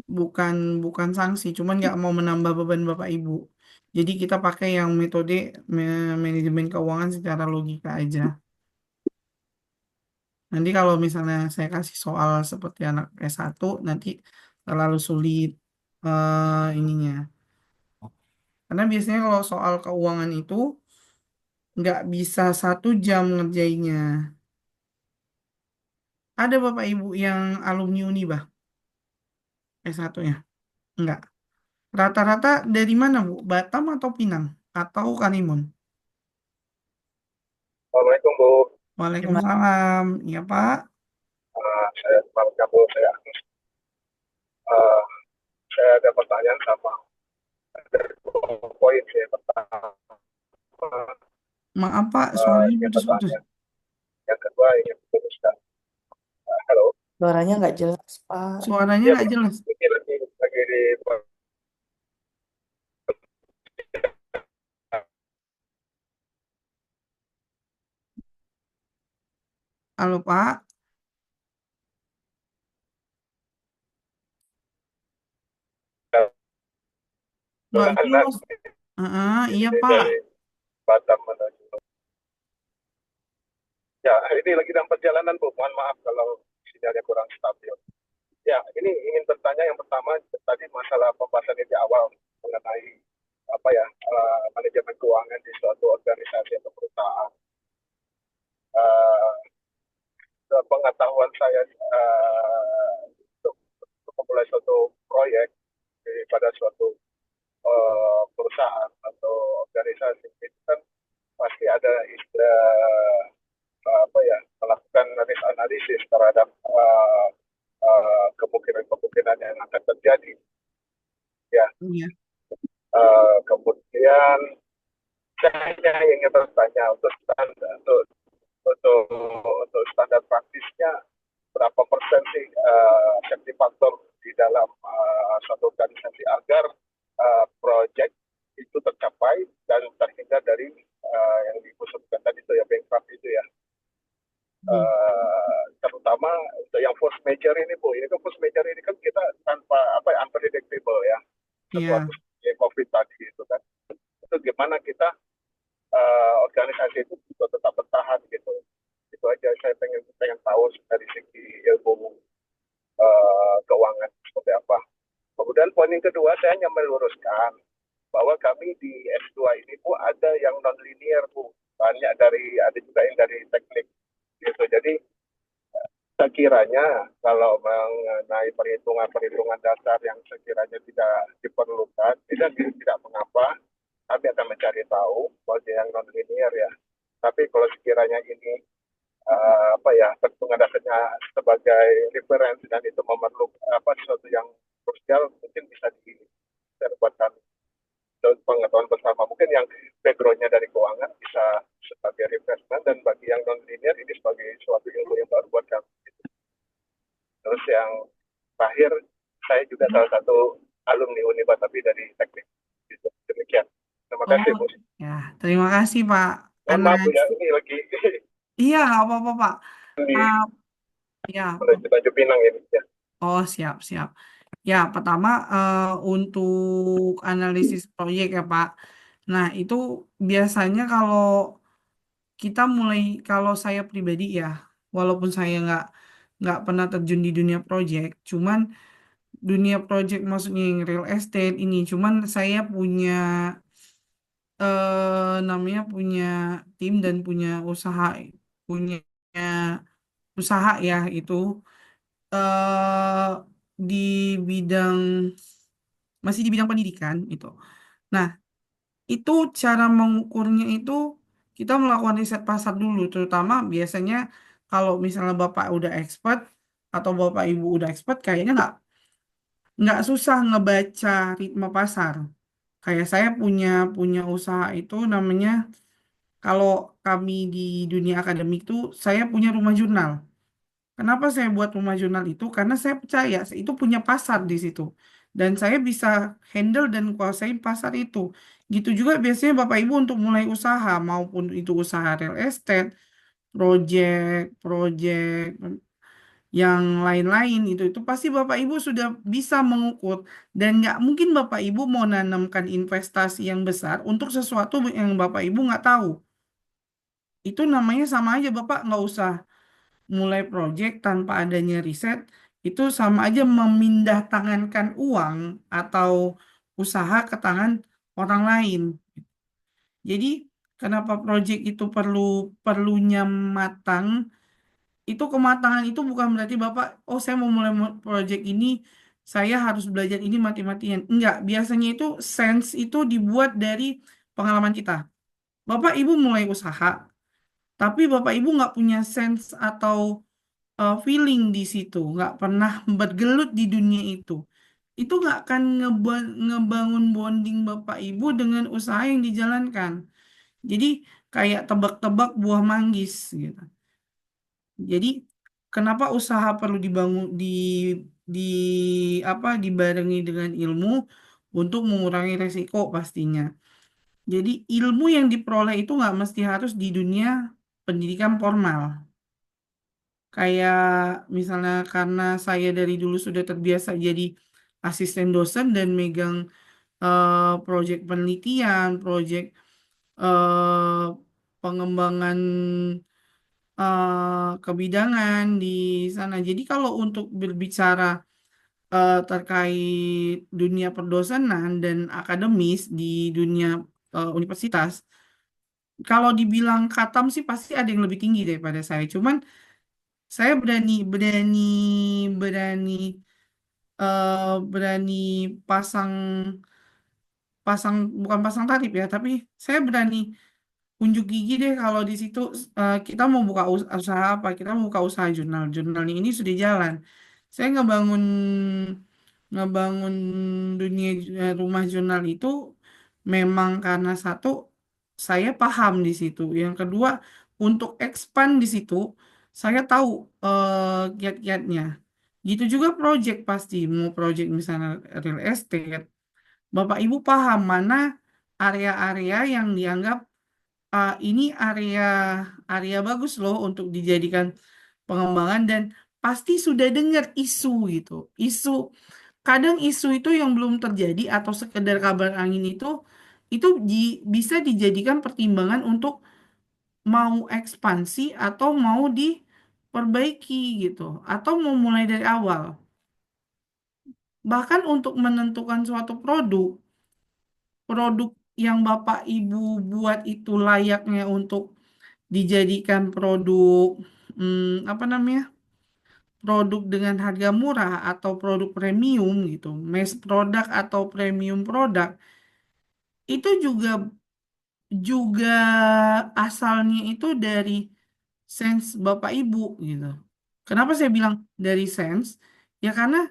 bukan bukan sanksi, cuman nggak mau menambah beban Bapak Ibu. Jadi kita pakai yang metode manajemen keuangan secara logika aja. Nanti kalau misalnya saya kasih soal seperti anak S1 nanti terlalu sulit ininya Karena biasanya kalau soal keuangan itu nggak bisa 1 jam ngerjainnya. Ada Bapak Ibu yang alumni Unibah S1-nya? Enggak. Rata-rata dari mana, Bu? Batam atau Pinang? Atau Karimun? Assalamualaikum Bu. Gimana? Waalaikumsalam. Iya, Pak. Saya Pak Kabul, saya Agus. Eh, saya ada pertanyaan sama poin saya pertama. Maaf, Pak. eh, Suaranya ingin putus-putus. bertanya. Yang kedua ingin memutuskan. Halo. Suaranya nggak jelas, Pak. Suaranya Iya Bu. nggak jelas. Ini lagi di Halo, Pak. Nggak anak jelas. Iya, ini Pak. dari Batam menuju. Ya, ini lagi dalam perjalanan Bu. Mohon maaf kalau sinyalnya kurang stabil. Ya, ini ingin bertanya yang pertama tadi masalah pembahasan di awal mengenai apa ya manajemen keuangan di suatu organisasi atau perusahaan. Eh, Pengetahuan saya untuk memulai suatu proyek pada suatu perusahaan atau organisasi itu kan pasti ada apa ya melakukan analisis terhadap kemungkinan-kemungkinan yang akan terjadi. Ya, Iya. kemudian saya ingin bertanya untuk standar praktisnya berapa persen sih safety factor di dalam suatu organisasi agar project itu tercapai dan terhindar dari yang dikhususkan tadi itu ya bankrupt itu ya. Terutama untuk yang force major ini Bu, ini kan force major ini kan kita tanpa unpredictable ya, Iya. sesuatu seperti COVID tadi itu kan, itu gimana kita organisasi itu juga tetap bertahan gitu. Itu aja saya pengen tahu dari segi ilmu keuangan seperti apa. Kemudian poin yang kedua saya hanya meluruskan bahwa kami di S2 ini Bu ada yang non linear Bu, banyak ada juga yang dari teknik gitu. Jadi sekiranya kalau mengenai perhitungan dasar yang sekiranya tidak diperlukan, tidak mengapa, kami akan mencari tahu bagi yang non linear ya. Tapi kalau sekiranya ini perhitungan dasarnya sebagai referensi dan itu memerlukan sesuatu yang krusial, mungkin bisa dibuatkan pengetahuan bersama. Mungkin yang backgroundnya dari keuangan bisa sebagai referensi dan bagi yang non linear ini sebagai suatu ilmu yang baru buat kami. Terus yang terakhir, saya juga salah satu alumni Unibah tapi dari teknik. Demikian. Terima kasih Bu. Ya, terima kasih Pak Mohon maaf Bu Anas. ya, ini lagi Iya, nggak apa-apa Pak. di Ya, menuju Tanjung Pinang ini ya. oh siap. Ya, pertama untuk analisis proyek ya Pak. Nah, itu biasanya kalau saya pribadi ya, walaupun saya nggak pernah terjun di dunia proyek, cuman dunia proyek maksudnya yang real estate ini, cuman saya namanya punya tim dan punya usaha ya itu eh di bidang masih di bidang pendidikan itu. Nah, itu cara mengukurnya itu kita melakukan riset pasar dulu, terutama biasanya kalau misalnya Bapak udah expert atau Bapak Ibu udah expert, kayaknya nggak susah ngebaca ritme pasar. Kayak saya punya usaha itu namanya, kalau kami di dunia akademik tuh saya punya rumah jurnal. Kenapa saya buat rumah jurnal itu? Karena saya percaya itu punya pasar di situ. Dan saya bisa handle dan kuasai pasar itu. Gitu juga biasanya Bapak Ibu untuk mulai usaha, maupun itu usaha real estate, project yang lain-lain itu pasti Bapak Ibu sudah bisa mengukur, dan nggak mungkin Bapak Ibu mau nanamkan investasi yang besar untuk sesuatu yang Bapak Ibu nggak tahu. Itu namanya sama aja Bapak nggak usah mulai proyek tanpa adanya riset, itu sama aja memindah tangankan uang atau usaha ke tangan orang lain. Jadi kenapa proyek itu perlunya matang? Itu kematangan itu bukan berarti Bapak, oh saya mau mulai proyek ini, saya harus belajar ini mati-matian. Enggak, biasanya itu sense itu dibuat dari pengalaman kita. Bapak Ibu mulai usaha, tapi Bapak Ibu nggak punya sense atau feeling di situ, nggak pernah bergelut di dunia itu nggak akan ngebangun bonding Bapak Ibu dengan usaha yang dijalankan. Jadi kayak tebak-tebak buah manggis gitu. Jadi kenapa usaha perlu dibangun di dibarengi dengan ilmu untuk mengurangi resiko pastinya. Jadi ilmu yang diperoleh itu nggak mesti harus di dunia pendidikan formal. Kayak misalnya karena saya dari dulu sudah terbiasa jadi asisten dosen dan megang proyek penelitian, proyek eh, pengembangan kebidangan di sana. Jadi kalau untuk berbicara terkait dunia perdosenan dan akademis di dunia universitas, kalau dibilang katam sih pasti ada yang lebih tinggi daripada saya. Cuman saya berani berani pasang pasang bukan pasang tarif ya, tapi saya berani unjuk gigi deh kalau di situ kita mau buka usaha apa, kita mau buka usaha jurnal. Jurnalnya ini sudah jalan. Saya ngebangun dunia rumah jurnal itu memang karena satu saya paham di situ. Yang kedua untuk expand di situ saya tahu kiat-kiatnya. Gitu juga project pasti mau project misalnya real estate. Bapak Ibu paham mana area-area yang dianggap ini area bagus loh untuk dijadikan pengembangan dan pasti sudah dengar isu gitu. Kadang isu itu yang belum terjadi atau sekedar kabar angin itu bisa dijadikan pertimbangan untuk mau ekspansi atau mau diperbaiki gitu atau mau mulai dari awal. Bahkan untuk menentukan suatu produk yang Bapak Ibu buat itu layaknya untuk dijadikan produk apa namanya? Produk dengan harga murah atau produk premium gitu, mass product atau premium produk itu juga asalnya itu dari sense Bapak Ibu gitu. Kenapa saya bilang dari sense? Ya karena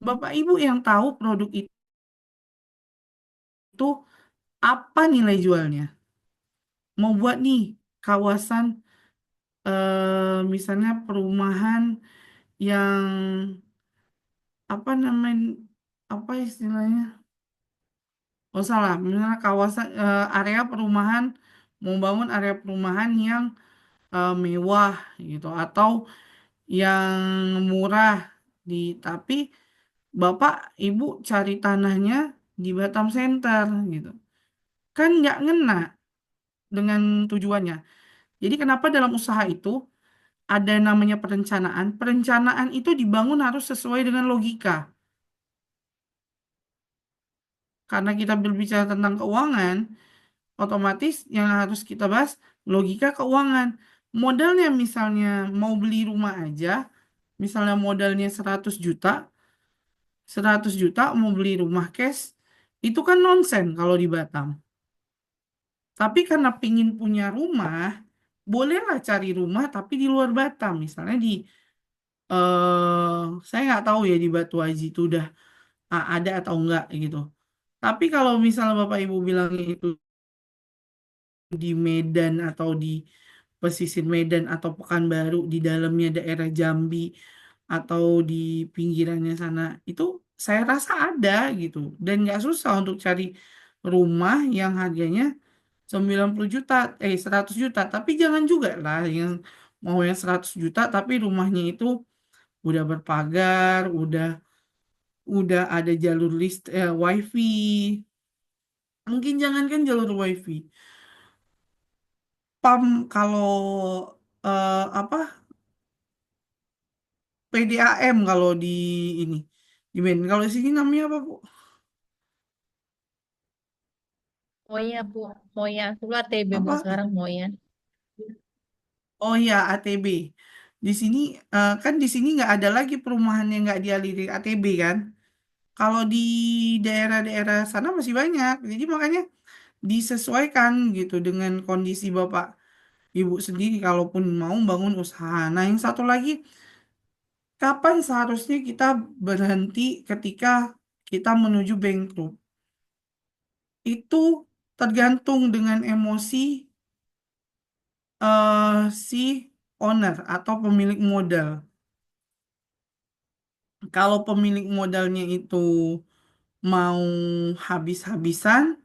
Bapak Ibu yang tahu produk itu apa nilai jualnya. Mau buat nih kawasan misalnya perumahan yang apa namanya apa istilahnya? Oh salah, misalnya kawasan area perumahan mau bangun area perumahan yang mewah gitu atau yang murah tapi Bapak Ibu cari tanahnya di Batam Center gitu. Kan nggak ngena dengan tujuannya. Jadi kenapa dalam usaha itu ada namanya perencanaan? Perencanaan itu dibangun harus sesuai dengan logika. Karena kita berbicara tentang keuangan, otomatis yang harus kita bahas logika keuangan. Modalnya misalnya mau beli rumah aja, misalnya modalnya 100 juta mau beli rumah cash, itu kan nonsen kalau di Batam. Tapi karena pingin punya rumah, bolehlah cari rumah tapi di luar Batam, misalnya saya nggak tahu ya di Batu Haji itu udah ada atau enggak gitu. Tapi kalau misalnya Bapak Ibu bilang itu di Medan atau di pesisir Medan atau Pekanbaru di dalamnya daerah Jambi atau di pinggirannya sana itu saya rasa ada gitu dan nggak susah untuk cari rumah yang harganya 90 juta 100 juta tapi jangan juga lah yang mau yang 100 juta tapi rumahnya itu udah berpagar udah ada jalur wifi mungkin jangankan jalur wifi kalau apa PDAM kalau di ini di Medan. Kalau di sini namanya apa Bu? Moya, Bu. Moya. Dulu ATB, Bu. Apa? Sekarang Moya. Oh ya, ATB. Di sini kan di sini nggak ada lagi perumahan yang nggak dialiri ATB kan. Kalau di daerah-daerah sana masih banyak. Jadi makanya disesuaikan gitu dengan kondisi Bapak Ibu sendiri kalaupun mau bangun usaha. Nah, yang satu lagi, kapan seharusnya kita berhenti ketika kita menuju bankrupt? Itu tergantung dengan emosi si owner atau pemilik modal. Kalau pemilik modalnya itu mau habis-habisan,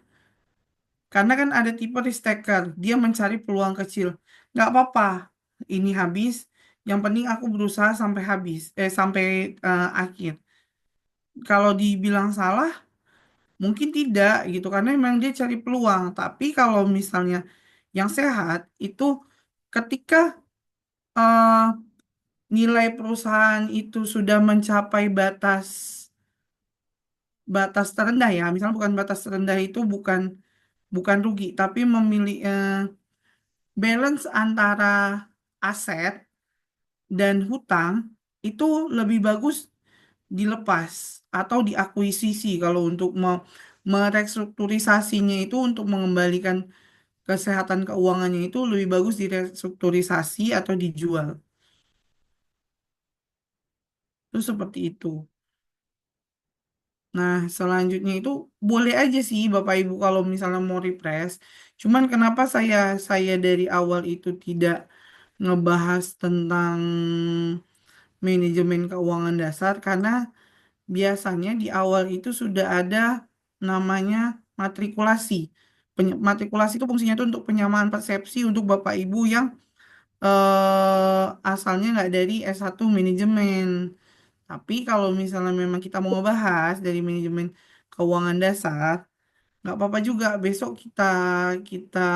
karena kan ada tipe risk taker, dia mencari peluang kecil. Nggak apa-apa, ini habis. Yang penting aku berusaha sampai habis, sampai akhir. Kalau dibilang salah, mungkin tidak gitu, karena memang dia cari peluang. Tapi kalau misalnya yang sehat itu ketika eh, nilai perusahaan itu sudah mencapai batas batas terendah ya, misalnya bukan batas terendah itu bukan bukan rugi, tapi memilih balance antara aset dan hutang itu lebih bagus dilepas atau diakuisisi kalau untuk merestrukturisasinya itu untuk mengembalikan kesehatan keuangannya itu lebih bagus direstrukturisasi atau dijual. Itu seperti itu. Nah, selanjutnya itu boleh aja sih Bapak Ibu kalau misalnya mau refresh. Cuman kenapa saya dari awal itu tidak ngebahas tentang manajemen keuangan dasar karena biasanya di awal itu sudah ada namanya matrikulasi. Matrikulasi itu fungsinya itu untuk penyamaan persepsi untuk Bapak Ibu yang asalnya nggak dari S1 manajemen. Tapi kalau misalnya memang kita mau ngebahas dari manajemen keuangan dasar, nggak apa-apa juga. Besok kita kita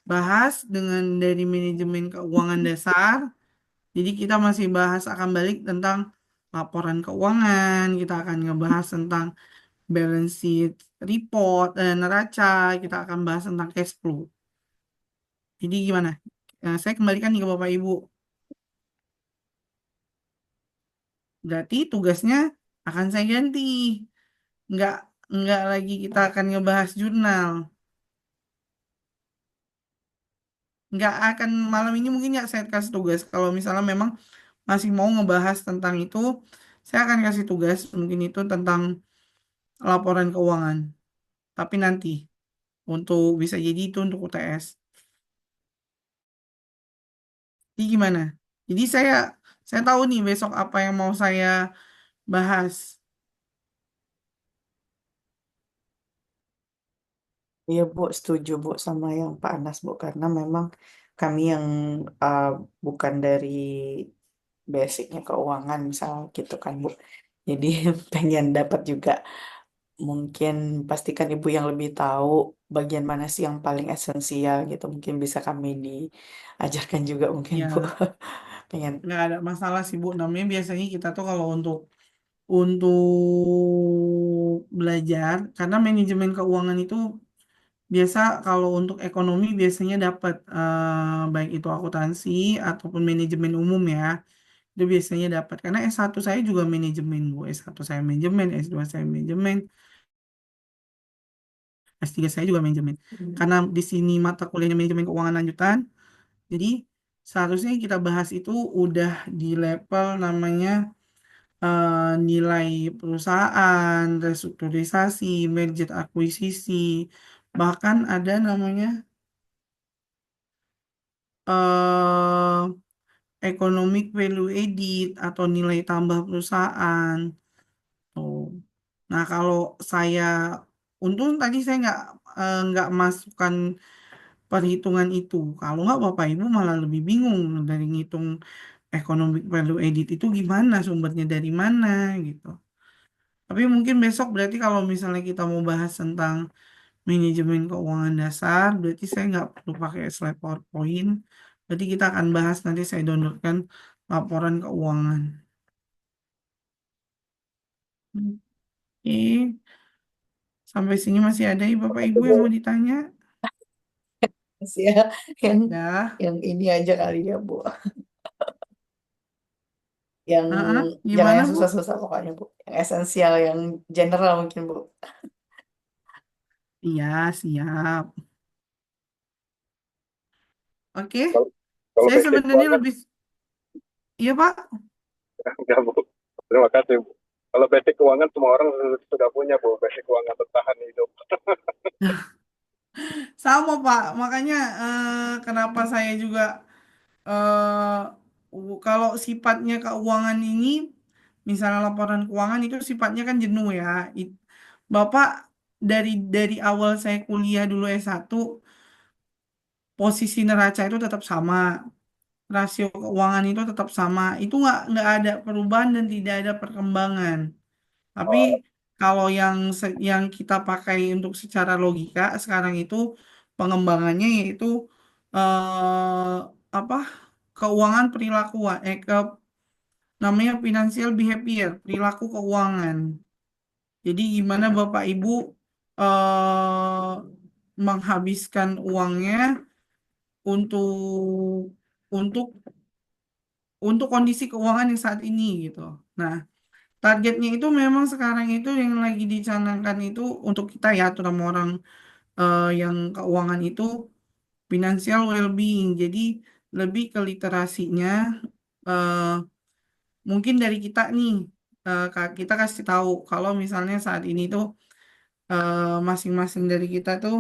bahas dengan dari manajemen keuangan dasar. Jadi kita masih bahas akan balik tentang laporan keuangan, kita akan ngebahas tentang balance sheet report dan neraca, kita akan bahas tentang cash flow. Jadi gimana? Saya kembalikan nih ke Bapak Ibu. Berarti tugasnya akan saya ganti. Nggak, nggak lagi kita akan ngebahas jurnal. Nggak akan malam ini mungkin nggak saya kasih tugas. Kalau misalnya memang masih mau ngebahas tentang itu, saya akan kasih tugas mungkin itu tentang laporan keuangan. Tapi nanti untuk bisa jadi itu untuk UTS. Jadi gimana? Jadi saya tahu nih besok apa yang mau saya bahas. Iya Bu, setuju Bu sama yang Pak Anas Bu, karena memang kami yang uh, bukan dari basicnya keuangan misal gitu kan Bu. Jadi pengen dapat juga, mungkin pastikan Ibu yang lebih tahu bagian mana sih yang paling esensial gitu. Mungkin bisa kami diajarkan juga mungkin Bu. Ya, Pengen. nggak ada masalah sih Bu. Namanya biasanya kita tuh kalau untuk belajar, karena manajemen keuangan itu biasa kalau untuk ekonomi biasanya dapat baik itu akuntansi ataupun manajemen umum ya. Itu biasanya dapat. Karena S1 saya juga manajemen, Bu. S1 saya manajemen, S2 saya manajemen, S3 saya juga manajemen. Karena di sini mata kuliahnya manajemen keuangan lanjutan, jadi seharusnya yang kita bahas itu udah di level namanya nilai perusahaan, restrukturisasi, merger akuisisi, bahkan ada namanya eh economic value added atau nilai tambah perusahaan. Tuh. Nah, kalau saya untung tadi saya nggak masukkan perhitungan itu. Kalau nggak Bapak Ibu malah lebih bingung dari ngitung economic value added itu gimana, sumbernya dari mana gitu. Tapi mungkin besok berarti kalau misalnya kita mau bahas tentang manajemen keuangan dasar, berarti saya nggak perlu pakai slide PowerPoint. Berarti kita akan bahas nanti saya downloadkan laporan keuangan. Oke, Sampai sini masih ada Bapak Ibu Makasih, yang Bu. mau ditanya? Masih ya, yang Ya. yang ini aja kali ya, Bu. Yang jangan Gimana yang Bu? susah-susah pokoknya, Bu. Yang esensial, yang general mungkin, Bu. Iya, siap. Oke, Kalau kalau saya basic sebenarnya keuangan, lebih, iya Pak. enggak Bu. Terima kasih Bu. Kalau basic keuangan semua orang sudah punya Bu, basic keuangan bertahan hidup. Sama Pak, makanya kenapa saya juga kalau sifatnya keuangan ini, misalnya laporan keuangan itu sifatnya kan jenuh ya. Bapak dari awal saya kuliah dulu S1, posisi neraca itu tetap sama, rasio keuangan itu tetap sama. Itu nggak ada perubahan dan tidak ada perkembangan. Tapi Oh, kalau yang kita pakai untuk secara logika sekarang itu pengembangannya yaitu eh, apa keuangan perilakuan namanya financial behavior, perilaku keuangan. Jadi gimana Bapak Ibu eh, menghabiskan uangnya untuk untuk untuk kondisi keuangan yang saat ini gitu. Nah, targetnya itu memang sekarang itu yang lagi dicanangkan itu untuk kita ya, terutama orang yang keuangan itu financial well-being. Jadi lebih ke literasinya, eh, mungkin dari kita nih, kita kasih tahu kalau misalnya saat ini tuh eh, masing-masing dari kita tuh,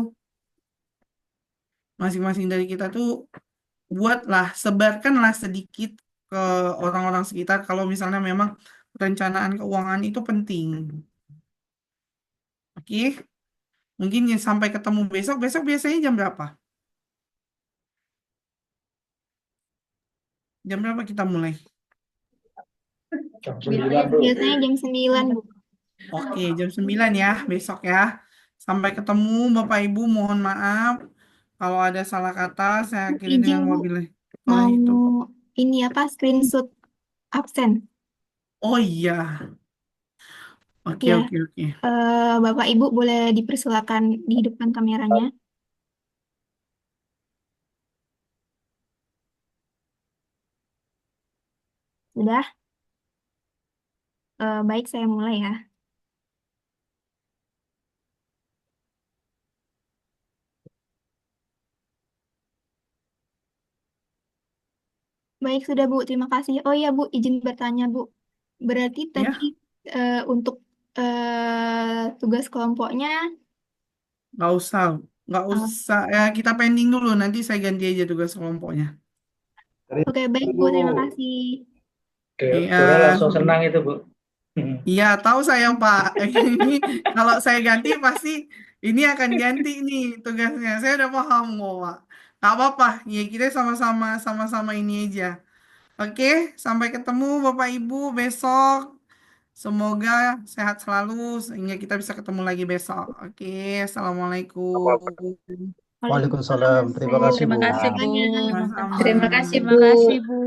masing-masing dari kita tuh buatlah, sebarkanlah sedikit ke orang-orang sekitar kalau misalnya memang perencanaan keuangan itu penting. Oke, mungkin ya sampai ketemu besok. Besok biasanya jam berapa? Jam berapa kita mulai? Jam 9 Bu. Biasanya jam 9 Bu. Oke, jam 9 ya besok ya. Sampai ketemu Bapak Ibu, mohon maaf kalau ada salah kata, saya akhiri Izin dengan Bu, mobil oleh mau itu. ini apa screenshot absen. Oh iya, oke Ya, oke oke. Bapak Ibu boleh dipersilakan dihidupkan kameranya. Sudah? Baik, saya mulai ya. Baik, sudah Bu. Terima kasih. Oh ya Bu, izin bertanya Bu. Berarti tadi Ya, untuk tugas kelompoknya, nggak usah, nggak uh, usah. Ya, kita pending dulu. Nanti saya ganti aja tugas kelompoknya. oke baik Bu, terima kasih. Iya, Dora langsung senang itu Bu. iya tahu saya Pak. Ini kalau saya ganti pasti ini akan ganti nih tugasnya. Saya udah paham kok Pak. Nggak apa-apa. Ya kita sama-sama ini aja. Oke, sampai ketemu Bapak Ibu besok. Semoga sehat selalu sehingga kita bisa ketemu lagi besok. Oke, Assalamualaikum. Waalaikumsalam. Waalaikumsalam. Terima Saya kasih, Terima Bu. kasih Bu. banyak. Terima kasih, Sama-sama. Terima Bu. kasih Bu.